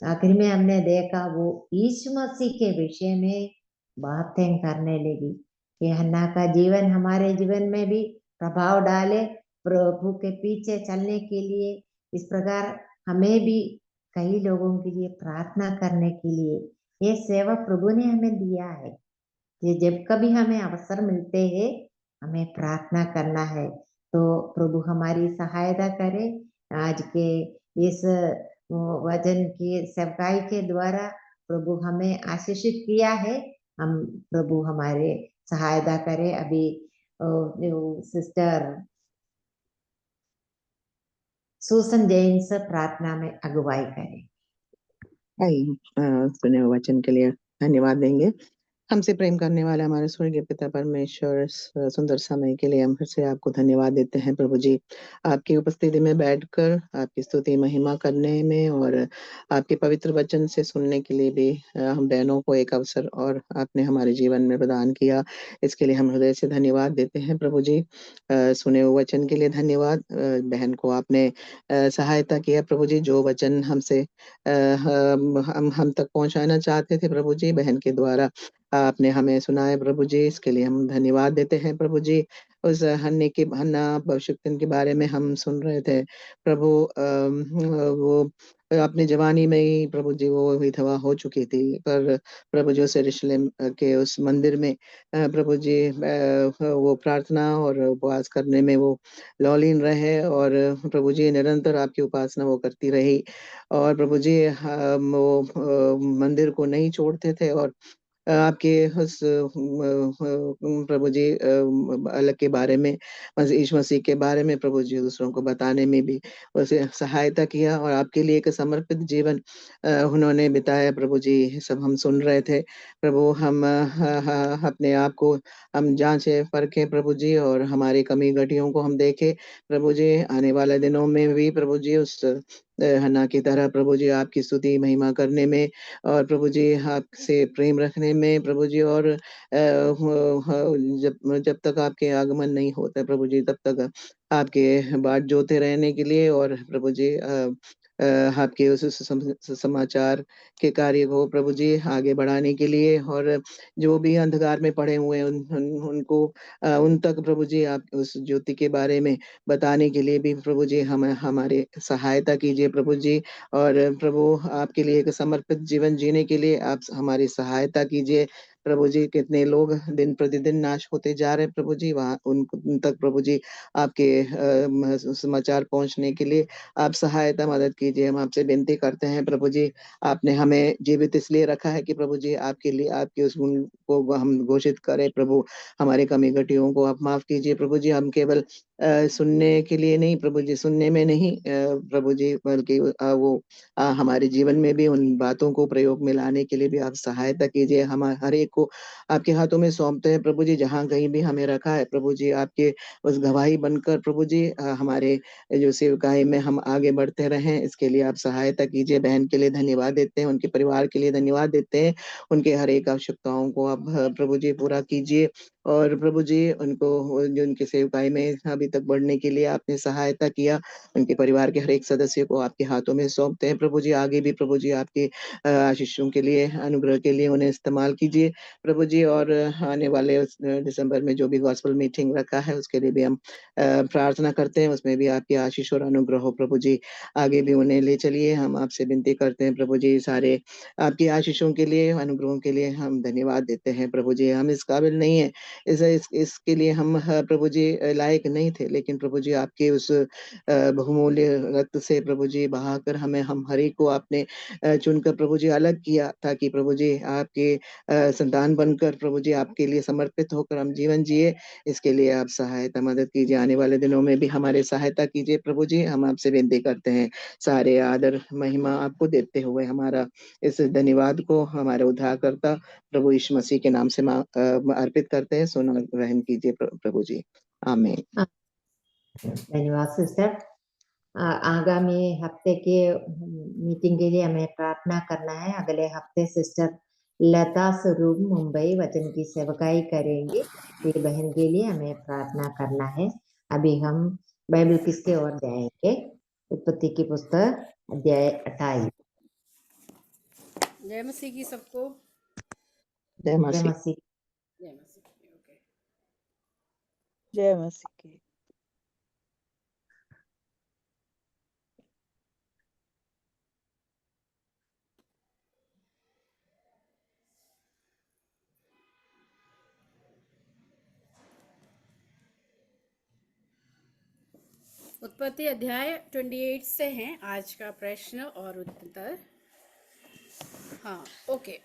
आखिर में हमने देखा वो यीशु मसीह के विषय में बातें करने लगी कि हन्ना का जीवन हमारे जीवन में भी प्रभाव डाले, प्रभु के पीछे चलने के लिए। इस प्रकार हमें भी कई लोगों के लिए प्रार्थना करने के लिए ये सेवा प्रभु ने हमें दिया है। ये जब कभी हमें अवसर मिलते हैं हमें प्रार्थना करना है। तो प्रभु हमारी सहायता करे। आज के इस वचन की सेवकाई के द्वारा प्रभु हमें आशीषित किया है। हम प्रभु हमारे सहायता करे। अभी सिस्टर सुसन जेम्स प्रार्थना में अगुवाई करें। सुने हुए वचन के लिए धन्यवाद देंगे। हमसे प्रेम करने वाले हमारे स्वर्गीय पिता परमेश्वर, सुंदर समय के लिए हम फिर से आपको धन्यवाद देते हैं प्रभु जी। आपकी उपस्थिति में बैठकर आपकी स्तुति महिमा करने में और आपके पवित्र वचन से सुनने के लिए भी हम बहनों को एक अवसर और आपने हमारे जीवन में प्रदान किया, इसके लिए हम हृदय से धन्यवाद देते हैं प्रभु जी। सुने हुए वचन के लिए धन्यवाद। बहन को आपने सहायता किया प्रभु जी, जो वचन हमसे हम तक पहुंचाना चाहते थे प्रभु जी, बहन के द्वारा आपने हमें सुना है प्रभु जी, इसके लिए हम धन्यवाद देते हैं प्रभु जी। उस हन्ना भविष्यवक्ता के बारे में हम सुन रहे थे प्रभु, वो अपनी जवानी में ही प्रभु जी वो विधवा हो चुकी थी, पर प्रभु जी उस यरूशलेम के उस मंदिर में प्रभु जी वो प्रार्थना और उपवास करने में वो लौलीन रहे, और प्रभु जी निरंतर आपकी उपासना वो करती रही, और प्रभु जी वो मंदिर को नहीं छोड़ते थे, और आपके उस प्रभु जी अलग के बारे में, यीशु मसीह के बारे में प्रभु जी दूसरों को बताने में भी उसे सहायता किया, और आपके लिए एक समर्पित जीवन उन्होंने बिताया प्रभु जी। सब हम सुन रहे थे प्रभु, हम अपने आप को हम जांचे परखें प्रभु जी, और हमारी कमी घटियों को हम देखें प्रभु जी। आने वाले दिनों में भी प्रभु जी उस हन्ना की तरह प्रभु जी आपकी स्तुति महिमा करने में, और प्रभु जी आपसे प्रेम रखने में प्रभु जी, और जब तक आपके आगमन नहीं होता प्रभु जी, तब तक आपके बाट जोते रहने के लिए, और प्रभु जी आपके उस समाचार के कार्य को प्रभु जी आगे बढ़ाने के लिए, और जो भी अंधकार में पड़े हुए हैं उनको उन तक प्रभु जी आप उस ज्योति के बारे में बताने के लिए भी प्रभु जी हमारे सहायता कीजिए प्रभु जी। और प्रभु आपके लिए एक समर्पित जीवन जीने के लिए आप हमारी सहायता कीजिए प्रभु जी। कितने लोग दिन प्रतिदिन नाश होते जा रहे हैं प्रभु जी, वहाँ उन तक प्रभु जी आपके समाचार पहुंचने के लिए आप सहायता मदद कीजिए। हम आपसे विनती करते हैं प्रभु जी, आपने हमें जीवित इसलिए रखा है कि प्रभु जी आपके लिए आपके उस गुण को हम घोषित करें प्रभु। हमारे कमी घटियों को आप माफ कीजिए प्रभु जी। हम केवल सुनने के लिए नहीं प्रभु जी, सुनने में नहीं प्रभु जी, बल्कि वो हमारे जीवन में भी उन बातों को प्रयोग में लाने के लिए भी आप सहायता कीजिए। हम हर एक को आपके हाथों में सौंपते हैं प्रभु जी। जहाँ कहीं भी हमें रखा है प्रभु जी, आपके उस गवाही बनकर प्रभु जी हमारे जो सेवकाई में हम आगे बढ़ते रहें, इसके लिए आप सहायता कीजिए। बहन के लिए धन्यवाद देते हैं, उनके परिवार के लिए धन्यवाद देते हैं। उनके हर एक आवश्यकताओं को आप प्रभु जी पूरा कीजिए, और प्रभु जी उनको जो उनके सेवकाई में अभी तक बढ़ने के लिए आपने सहायता किया, उनके परिवार के हर एक सदस्य को आपके हाथों में सौंपते हैं प्रभु जी। आगे भी प्रभु जी आपके आशीषों के लिए, अनुग्रह के लिए उन्हें इस्तेमाल कीजिए प्रभु जी। और आने वाले दिसंबर में जो भी गॉस्पेल मीटिंग रखा है उसके लिए भी हम प्रार्थना करते हैं, उसमें भी आपकी आशीष और अनुग्रह हो प्रभु जी। आगे भी उन्हें ले चलिए, हम आपसे विनती करते हैं प्रभु जी। सारे आपकी आशीषों के लिए, अनुग्रहों के लिए हम धन्यवाद देते हैं प्रभु जी। हम इस काबिल नहीं है, इसके लिए हम प्रभु जी लायक नहीं थे, लेकिन प्रभु जी आपके उस बहुमूल्य रक्त से प्रभु जी बहाकर हम हर एक को आपने चुनकर प्रभु जी अलग किया, ताकि प्रभु जी आपके संतान बनकर प्रभु जी आपके लिए समर्पित होकर हम जीवन जिए। इसके लिए आप सहायता मदद कीजिए। आने वाले दिनों में भी हमारे सहायता कीजिए प्रभु जी। हम आपसे विनती करते हैं, सारे आदर महिमा आपको देते हुए हमारा इस धन्यवाद को हमारे उद्धारकर्ता प्रभु यीशु मसीह के नाम से अर्पित करते हैं। सुना ग्रहण कीजिए प्रभु जी, आमीन। धन्यवाद सिस्टर। आगामी हफ्ते के मीटिंग के लिए हमें प्रार्थना करना है। अगले हफ्ते सिस्टर लता स्वरूप मुंबई वचन की सेवकाई करेंगी। ये बहन के लिए हमें प्रार्थना करना है। अभी हम बाइबल किसके ओर जाएंगे? उत्पत्ति की पुस्तक अध्याय 28। जय मसीह की सबको। जय जय मसीह। मसीह। जय मसीह की। ओके। जय मसीह की। उत्पत्ति अध्याय 28 से हैं आज का प्रश्न और उत्तर। हाँ, ओके।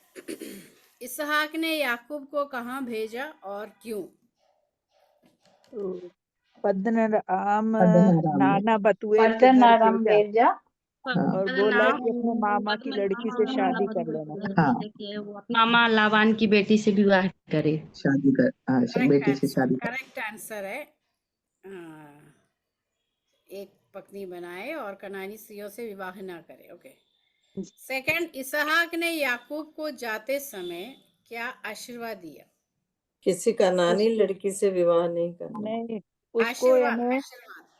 इसहाक ने याकूब को कहाँ भेजा और क्यों? पद्दनराम नाना बतुएल के घर पद्दनराम भेजा भेजा और बोला कि अपने मामा की लड़की से शादी कर लेना। हाँ, मामा लाबान की बेटी से विवाह करे। शादी कर, बेटी से शादी कर। करेक्ट आंसर है। एक पत्नी बनाए और कनानी स्त्रियों से विवाह ना करे। ओके। सेकंड, इसहाक ने याकूब को जाते समय क्या आशीर्वाद दिया? किसी कनानी लड़की से विवाह नहीं करना। नहीं, उसको यानी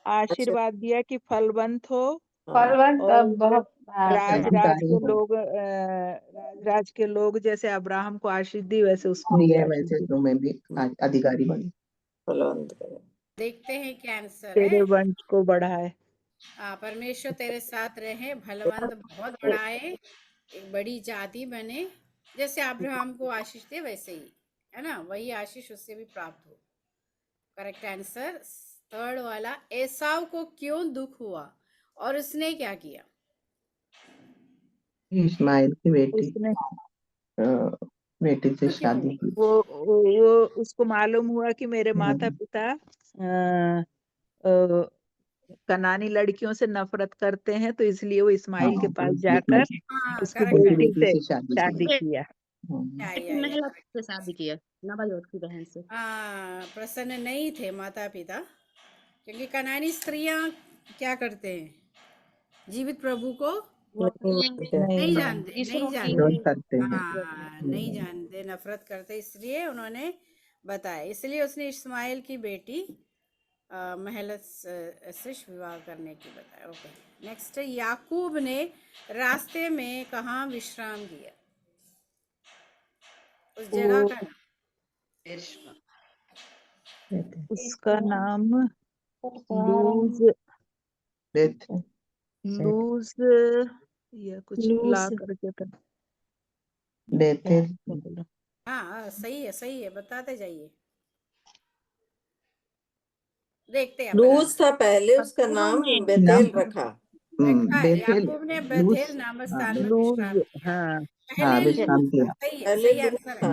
आशीर्वाद दिया कि फलवंत हो हाँ और राज अधिकारी के हो लोग राज के लोग जैसे अब्राहम को आशीष दी वैसे उसको भी दिए आशीष वैसे दी। तुम्हें भी अधिकारी बने। बलवंत करे। देखते हैं क्या आंसर तेरे है। वंश को बढ़ाए। परमेश्वर तेरे साथ रहे, भलवंत बहुत बढ़ाए, एक बड़ी जाति बने, जैसे अब्राहम को आशीष दे वैसे ही, है ना, वही आशीष उससे भी प्राप्त हो। करेक्ट आंसर थर्ड वाला। एसाव को क्यों दुख हुआ और उसने क्या किया? इस्माइल की बेटी उसने बेटी से क्यों शादी हुआ? की। वो उसको मालूम हुआ कि मेरे माता पिता कनानी लड़कियों से नफरत करते हैं, तो इसलिए वो इस्माइल के हाँ, पास तो जाकर हाँ, उसकी करेक्ट उनकी बेटी बेटी आंसर। से से शादी शादी की। किया। या महिला से शादी किया, नबायोत की बहन से। प्रसन्न नहीं थे माता पिता, क्योंकि कनानी स्त्रियां क्या करते हैं, जीवित प्रभु को वो अपने नहीं जानते, नहीं दूसरों की विरोध जानते, करते हैं। नहीं जानते, नफरत करते, इसलिए उन्होंने बताया, इसलिए उसने इस्माइल की बेटी महलत से विवाह करने की बताया। Okay, next. याकूब ने रास्ते में कहाँ विश्राम किया? उस जगह का नाम। उसका नाम लूज लूज या कुछ ला करके था। बेतेल। हाँ सही है, सही है, बताते जाइए, देखते हैं अपन लूज था पहले, उसका नाम बेतेल रखा। रखा है। बेतेल याकूब ने लूज। बेथेल नामक हाँ, स्थान पर लूज, विश्राम किया। हाँ हाँ, पहले विश्राम लूज किया। था, सही है, पहले सही लूज आंसर है। था।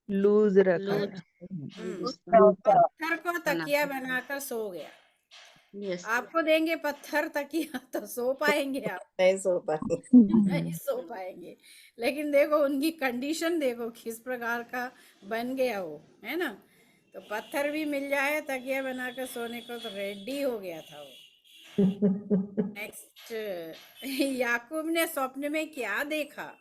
लूज रखा लूज था। लूज था। पत्थर को तकिया बनाकर सो गया। यस आपको देंगे पत्थर तकिया तो सो पाएंगे आप? नहीं सो पाए। नहीं सो पाएंगे। लेकिन देखो उनकी कंडीशन देखो किस प्रकार का बन गया वो, है ना। तो पत्थर भी मिल जाए तकिया बनाकर सोने को तो रेडी हो गया था वो। नेक्स्ट। याकूब ने स्वप्न में क्या देखा?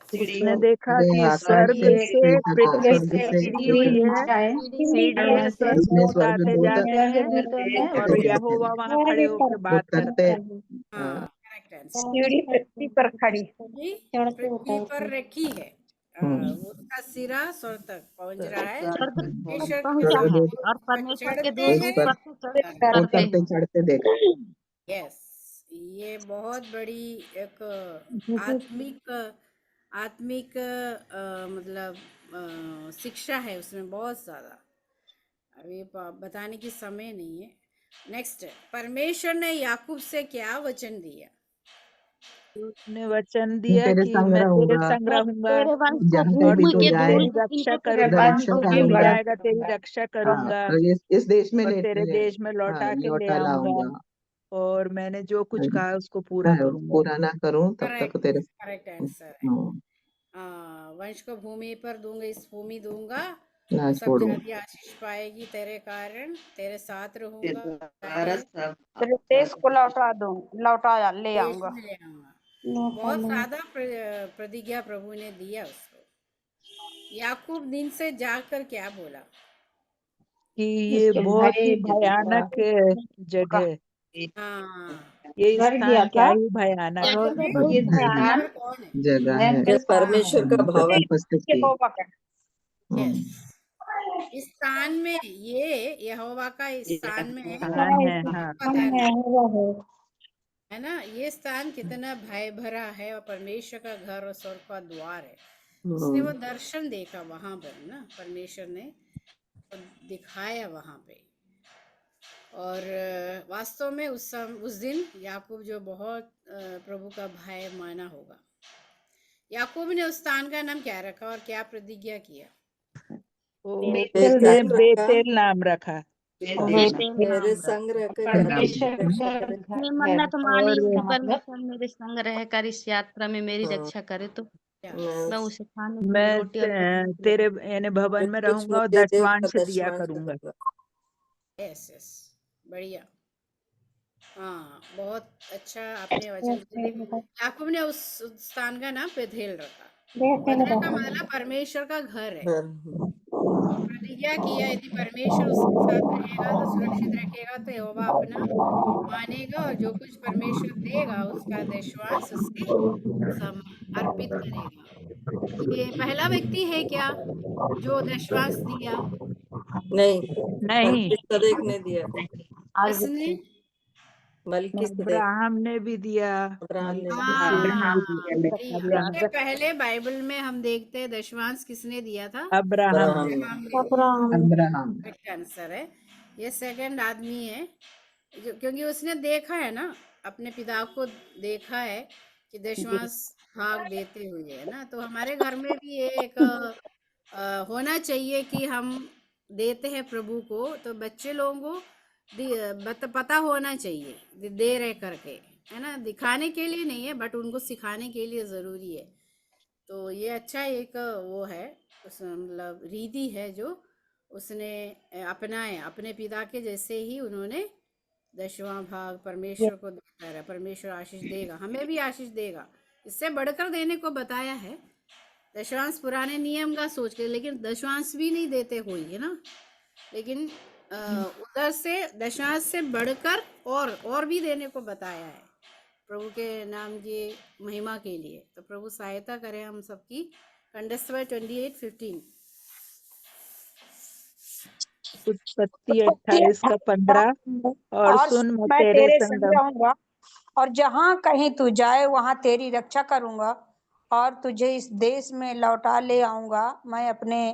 उसने देखा कि आकाश स्वर्ग से से पृथ्वी स्वर्ग की से सीढ़ी हुई है, सीढ़ियों से उसमें स्वर्गदूत आते स्वर्गदूत जाते हैं और यहोवा वहां खड़े होकर बात करते हैं। हाँ, करेक्ट आंसर। सीढ़ी पृथ्वी पर खड़ी, पृथ्वी पर रखी है। उसका सिरा स्वर्ग तक पहुंच रहा है। स्वर्ग परमेश्वर के पहुंचा है दूत और परमेश्वर के चढ़ते दूत उस हैं, ऊपर से चढ़ते उतरते हैं। चढ़ते देखा। यस, ये बहुत बड़ी एक आत्मिक आत्मिक मतलब शिक्षा है उसमें, बहुत ज़्यादा। अभी बताने की समय नहीं है। नेक्स्ट। परमेश्वर ने याकूब से क्या वचन दिया? उसने वचन दिया तेरे कि संग मैं तेरे रहूंगा, संग रहूंगा तेरे वंश को जहाँ कहीं और भी भूमि तू के जाए तेरी दूर रक्षा इनके करूंगा, रक्षा जो कहीं करूंगा। जाएगा तेरी रक्षा करूंगा और इस देश में और तेरे देश में लौटा के ले लौटा आऊंगा लाऊंगा। और मैंने जो कुछ कहा उसको पूरा करूंगा। पूरा ना करूं तब तक तेरे करेक्ट आंसर है। वंश को भूमि पर दूंगा, इस भूमि दूंगा ना तो सब छोड़ू। जाति आशीष पाएगी तेरे कारण, तेरे साथ रहूंगा, तेरे देश को लौटा दूं, लौटा ले देश आऊंगा। में ले आऊंगा। बहुत ज्यादा प्रतिज्ञा प्रभु ने दिया उसको। याकूब नींद से जागकर क्या बोला? कि ये बहुत ही भयानक जगह, हाँ, ये स्थान क्या ही भयानक है। याकूब ने बहुत भयानक कौन है? जगह है ये परमेश्वर का भवन। उपस्थिति। यस, इस स्थान में, ये यहोवा का इस स्थान में स्थान है, हाँ पता नहीं, है ना। ये स्थान कितना भय भरा है और परमेश्वर का घर और स्वर्ग का द्वार है। उसने वो दर्शन देखा वहां पर ना, परमेश्वर ने दिखाया वहां पे। और वास्तव में उस दिन याकूब जो बहुत प्रभु का भय माना होगा। याकूब ने उस स्थान का नाम क्या रखा और क्या प्रतिज्ञा किया? उसने बेतेल नाम रखा। मेरे संग रहकर अपनी मन्नत मानी कि और परमेश्वर मेरे संग रहकर इस यात्रा में मेरी रक्षा करे, तो मैं उसे खाने के लिए मैं रोटी और तेरे यानी भवन में रहूंगा और दशवांश दिया करूंगा। यस यस, बढ़िया। हाँ, बहुत अच्छा आपने वचन दिया। याकूब ने उस स्थान का नाम बेथेल रखा। बेथेल का मतलब परमेश्वर का घर है। प्रतिज्ञा किया यदि परमेश्वर उसके साथ रहेगा तो सुरक्षित रखेगा, तो यहोवा अपना मानेगा और जो कुछ परमेश्वर देगा उसका दशवांश उससे अर्पित करेगा। ये पहला व्यक्ति है क्या जो दशवांश दिया? नहीं, नहीं, मलकीसदेक ने दिया। किसने? मलकीसदेक, अब्राहम ने भी दिया, अब्राहम ने हाँ, दिया। सबसे पहले बाइबल में हम देखते हैं दशवांश किसने दिया था? अब्राहम अब्राहम ने। अब्राहम। करेक्ट आंसर है। ये सेकंड आदमी है क्योंकि उसने देखा है ना, अपने पिता को देखा है कि दशवांश भाग देते हुए, है ना। तो हमारे घर में भी ये एक होना चाहिए कि हम देते हैं प्रभु को, तो बच्चे लोगों को पता होना चाहिए दे रहे करके, है ना। दिखाने के लिए नहीं है बट उनको सिखाने के लिए ज़रूरी है। तो ये अच्छा एक वो है, मतलब रीति है जो उसने अपनाए, अपने पिता के जैसे ही उन्होंने दसवां भाग परमेश्वर को देता रहा। परमेश्वर आशीष देगा, हमें भी आशीष देगा, इससे बढ़कर देने को बताया है। दशवांश पुराने नियम का सोच के, लेकिन दशवांश भी नहीं देते कोई, है ना। लेकिन उधर से दशवांश से बढ़कर और भी देने को बताया है प्रभु के नाम की महिमा के लिए। तो प्रभु सहायता करे हम सबकी। कंडस्टर 28:15 उत्पत्ति 28 का 15 और सुन मैं तेरे संग रहूंगा और जहाँ कहीं तू जाए वहाँ तेरी रक्षा करूंगा और तुझे इस देश में लौटा ले आऊंगा। मैं अपने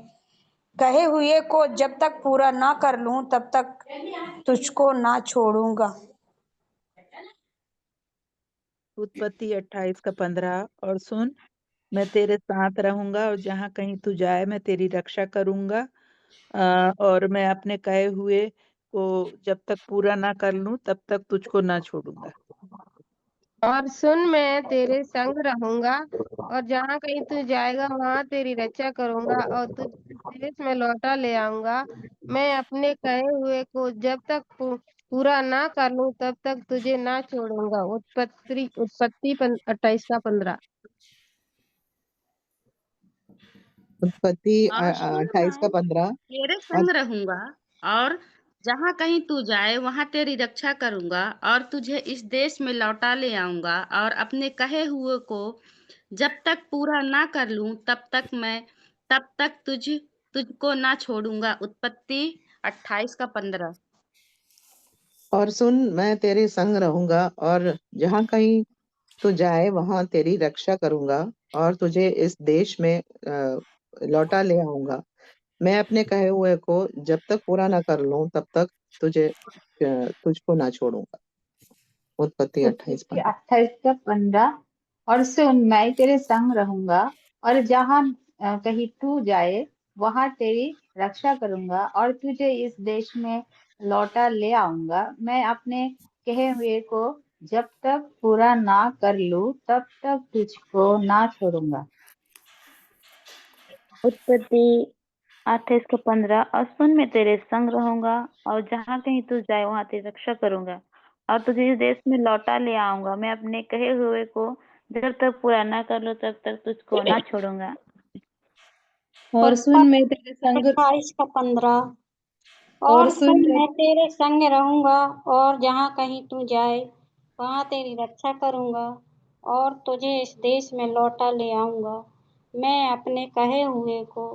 कहे हुए को जब तक पूरा ना कर लूं तब तक तुझको ना छोड़ूंगा। उत्पत्ति 28 का 15 और सुन मैं तेरे साथ रहूंगा और जहाँ कहीं तू जाए मैं तेरी रक्षा करूंगा और मैं अपने कहे हुए को जब तक पूरा ना कर लूं तब तक तुझको ना छोड़ूंगा। और सुन मैं तेरे संग रहूंगा और जहाँ कहीं तू जाएगा वहाँ तेरी रक्षा करूंगा और तुझे इस देश में लौटा ले आऊंगा। मैं अपने कहे हुए को जब तक पूरा ना कर लूं तब तक तुझे ना छोड़ूंगा। उत्पत्ति 28 का 15। उत्पत्ति और सुन 28 का मैं 15 तेरे और संग रहूंगा और जहाँ कहीं तू जाए वहाँ तेरी रक्षा करूंगा और तुझे इस देश में लौटा ले आऊंगा और अपने कहे हुए को जब तक पूरा ना कर लूं तब तक तुझको ना छोड़ूंगा। उत्पत्ति 28 का 15। और सुन मैं तेरे संग रहूंगा और जहाँ कहीं तू जाए वहां तेरी रक्षा करूंगा और तुझे इस देश में लौटा ले आऊंगा। मैं अपने कहे हुए को जब तक पूरा ना कर लूं तब तक तुझको ना छोड़ूंगा। उत्पत्ति 28:15। 28 का 15 और सुन मैं तेरे संग रहूंगा और जहाँ कहीं तू जाए वहां तेरी रक्षा करूंगा और तुझे इस देश में लौटा ले आऊंगा। मैं अपने कहे हुए को जब तक पूरा ना कर लूं तब तक तुझको ना छोड़ूंगा। उत्पत्ति 28 का 15 और सुन मैं तेरे संग रहूंगा और जहाँ कहीं तू जाए वहाँ तेरी रक्षा करूंगा और तुझे इस देश में लौटा ले आऊंगा। मैं अपने कहे हुए को जब तक पूरा ना कर लो तब तक तुझको ना छोड़ूंगा। और सुन मैं तेरे संग 28 का 15 और और सुन सुन मैं मैं तेरे संग रहूंगा और जहाँ कहीं तू जाए वहाँ तेरी रक्षा करूंगा और तुझे इस देश में लौटा ले आऊंगा। मैं अपने कहे हुए को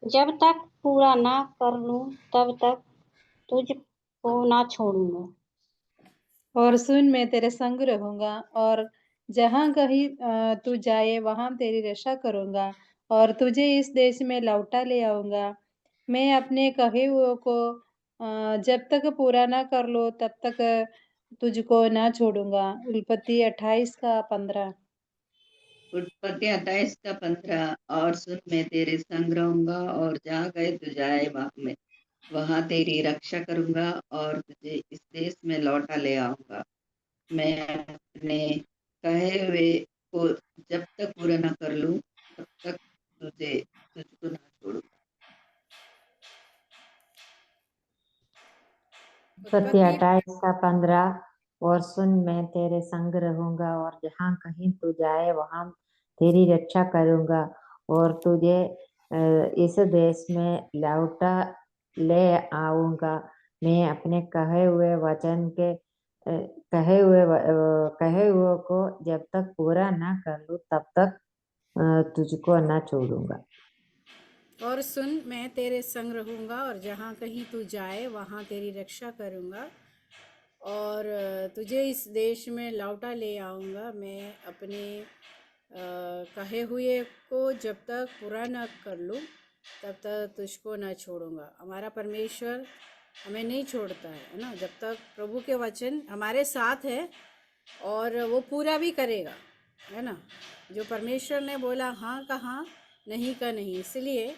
जब तक पूरा ना कर लूं तब तक तुझको ना छोड़ूंगा। और सुन मैं तेरे संग रहूंगा और जहाँ कहीं तू जाए वहां तेरी रक्षा करूंगा और तुझे इस देश में लौटा ले आऊंगा। मैं अपने कहे हुए को जब तक पूरा ना कर लो तब तक तुझको ना छोड़ूंगा। उत्पत्ति 28 का 15। उत्पत्ति 28 का 15 और सुन मैं तेरे संग रहूंगा और जहाँ कहीं तू जाए वहां तेरी रक्षा करूंगा और तुझे इस देश में लौटा ले आऊंगा। मैं अपने कहे हुए को जब तक पूरा ना कर लूं तब तक तुझको ना छोड़ूंगा। उत्पत्ति 28 का 15 और सुन मैं तेरे संग रहूंगा और जहाँ कहीं तू जाए वहां तेरी रक्षा करूंगा और तुझे इस देश में लौटा ले आऊंगा। मैं अपने कहे हुए वचन के कहे हुए को जब तक पूरा ना कर लूं तब तक तुझको ना छोड़ूंगा। और सुन, मैं तेरे संग रहूंगा और जहाँ कहीं तू जाए वहाँ तेरी रक्षा करूंगा और तुझे इस देश में लौटा ले आऊंगा। मैं अपने कहे हुए को जब तक पूरा ना कर लूं तब तक तुझको ना छोड़ूंगा। हमारा परमेश्वर हमें नहीं छोड़ता है ना, जब तक प्रभु के वचन हमारे साथ है और वो पूरा भी करेगा, है ना। जो परमेश्वर ने बोला हाँ का हाँ, नहीं का नहीं। इसलिए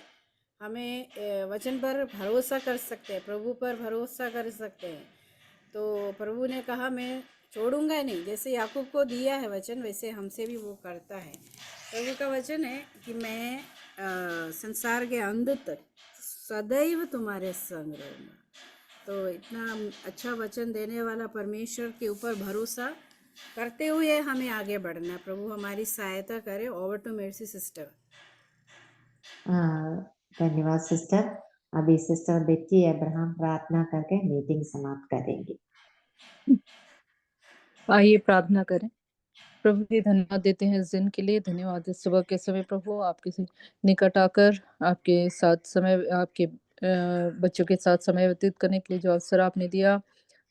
हमें वचन पर भरोसा कर सकते हैं, प्रभु पर भरोसा कर सकते हैं। तो प्रभु ने कहा मैं छोड़ूंगा नहीं, जैसे याकूब को दिया है वचन वैसे हमसे भी वो करता है। प्रभु का वचन है कि मैं संसार के अंत तक सदैव तुम्हारे संग रहूँगा। तो इतना अच्छा वचन देने वाला परमेश्वर के ऊपर भरोसा करते हुए हमें आगे बढ़ना। प्रभु हमारी सहायता करे। Over to Mercy sister. धन्यवाद सिस्टर। अभी सिस्टर बेटी अब्राहम प्रार्थना करके मीटिंग समाप्त करेंगे। आइए प्रार्थना करें। प्रभु जी धन्यवाद देते हैं इस दिन के लिए। धन्यवाद इस सुबह के समय प्रभु आपके निकट आकर आपके साथ समय आपके बच्चों के साथ समय व्यतीत करने के लिए जो अवसर आपने दिया,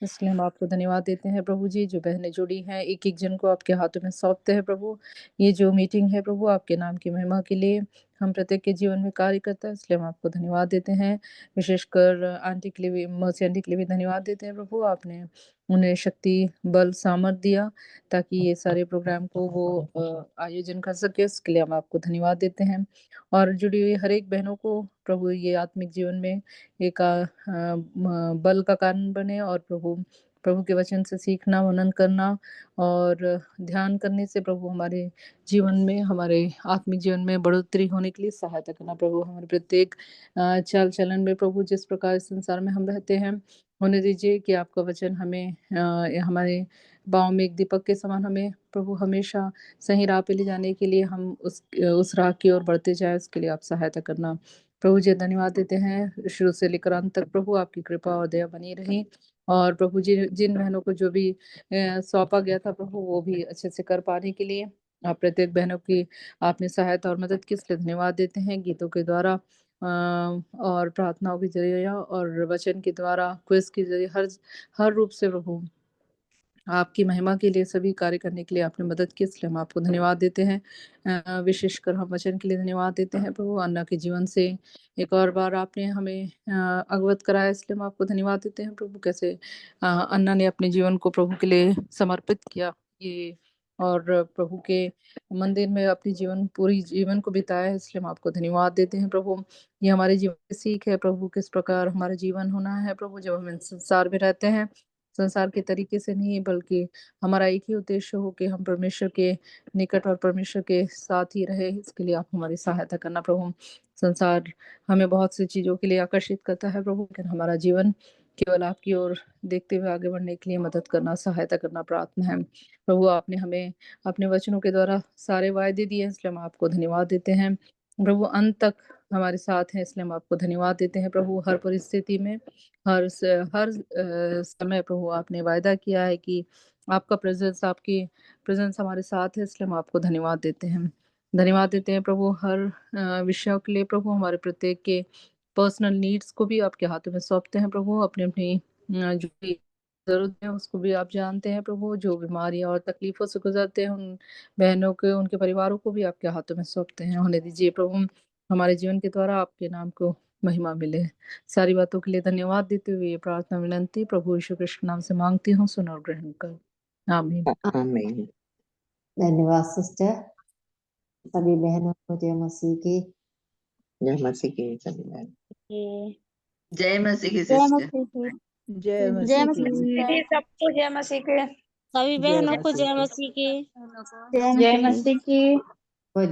इसलिए हम आपको धन्यवाद देते हैं प्रभु जी। जो बहनें जुड़ी हैं एक एक जन को आपके हाथों में सौंपते हैं प्रभु। ये जो मीटिंग है प्रभु आपके नाम की महिमा के लिए हम प्रत्येक के जीवन में कार्य करता है, इसलिए हम आपको धन्यवाद देते हैं। विशेषकर आंटी के लिए भी, मौसी आंटी के लिए भी धन्यवाद देते हैं प्रभु। आपने उन्हें शक्ति बल सामर्थ दिया ताकि ये सारे प्रोग्राम को वो आयोजन कर सके, उसके लिए हम आपको धन्यवाद देते हैं। और जुड़ी हुई हर एक बहनों को प्रभु ये आत्मिक जीवन में एक बल का कारण बने और प्रभु के वचन से सीखना, मनन करना और ध्यान करने से प्रभु हमारे जीवन में, हमारे आत्मिक जीवन में बढ़ोतरी होने के लिए सहायता करना। प्रभु हमारे प्रत्येक चाल चलन में प्रभु जिस प्रकार इस संसार में हम रहते हैं होने दीजिए कि आपका वचन हमें हमारे पाँव में एक दीपक के समान हमें प्रभु हमेशा सही राह पे ले जाने के लिए हम उस राह की ओर बढ़ते जाए, उसके लिए आप सहायता करना। प्रभु जी धन्यवाद देते हैं। शुरू से लेकर अंत तक प्रभु आपकी कृपा और दया बनी रही और प्रभु जी जिन बहनों को जो भी सौंपा गया था प्रभु वो भी अच्छे से कर पाने के लिए आप प्रत्येक बहनों की आपने सहायता और मदद की, इसलिए धन्यवाद देते हैं। गीतों के द्वारा और प्रार्थनाओं के जरिए और वचन के द्वारा, क्विज के जरिए हर रूप से प्रभु आपकी महिमा के लिए सभी कार्य करने के लिए आपने मदद की, इसलिए हम आपको धन्यवाद देते हैं। विशेषकर हम वचन के लिए धन्यवाद देते हैं प्रभु। अन्ना के जीवन से एक और बार आपने हमें अवगत कराया, इसलिए हम आपको धन्यवाद देते हैं प्रभु। कैसे अन्ना ने अपने जीवन को प्रभु के लिए समर्पित किया ये और प्रभु के मंदिर में अपनी पूरी जीवन को बिताया है, इसलिए हम आपको धन्यवाद देते हैं प्रभु। ये हमारे जीवन की सीख है प्रभु, किस प्रकार हमारा जीवन होना है प्रभु जब हम संसार में रहते हैं। संसार के तरीके से नहीं बल्कि हमारा एक ही उद्देश्य हो कि हम परमेश्वर के निकट और परमेश्वर के साथ ही रहे, इसके लिए आप हमारी सहायता करना प्रभु। संसार हमें बहुत सी चीज़ों के लिए आकर्षित करता है प्रभु, लेकिन हमारा जीवन केवल आपकी ओर देखते हुए आगे बढ़ने के लिए मदद करना, सहायता करना प्रार्थना है प्रभु। आपने हमें अपने वचनों के द्वारा सारे वायदे दिए, इसलिए हम आपको धन्यवाद देते हैं प्रभु। अंत तक हमारे साथ हैं, इसलिए हम आपको धन्यवाद देते हैं प्रभु। हर परिस्थिति में हर समय प्रभु आपने वायदा किया है कि आपका आपकी प्रेजेंस हमारे साथ है, इसलिए हम आपको धन्यवाद देते हैं। धन्यवाद देते हैं प्रभु हर विषयों के लिए प्रभु। हमारे प्रत्येक के पर्सनल नीड्स को भी आपके हाथों में सौंपते हैं प्रभु। अपनी अपनी जो भी जरूरत है उसको भी आप जानते हैं प्रभु। जो बीमारियां और तकलीफों से गुजरते हैं उन बहनों के, उनके परिवारों को भी आपके हाथों में सौंपते हैं। होने दीजिए प्रभु हमारे जीवन के द्वारा आपके नाम को महिमा मिले। सारी बातों के लिए धन्यवाद देते हुए ये प्रार्थना विनंती प्रभु यीशु कृष्ण नाम से मांगती हूँ, सुन और ग्रहण कर, आमीन। आमीन। धन्यवाद सिस्टर। सभी बहनों को जय मसीह की। जय मसीह की सभी बहन। जय मसीह की जय सिस्टर। मसीह की। जय जय मसीह मसीह की। की। दीदी सबको जय मसीह के। सभी जय बहनों को मसीह जय की। मसीह की। जय मसीह की। को जय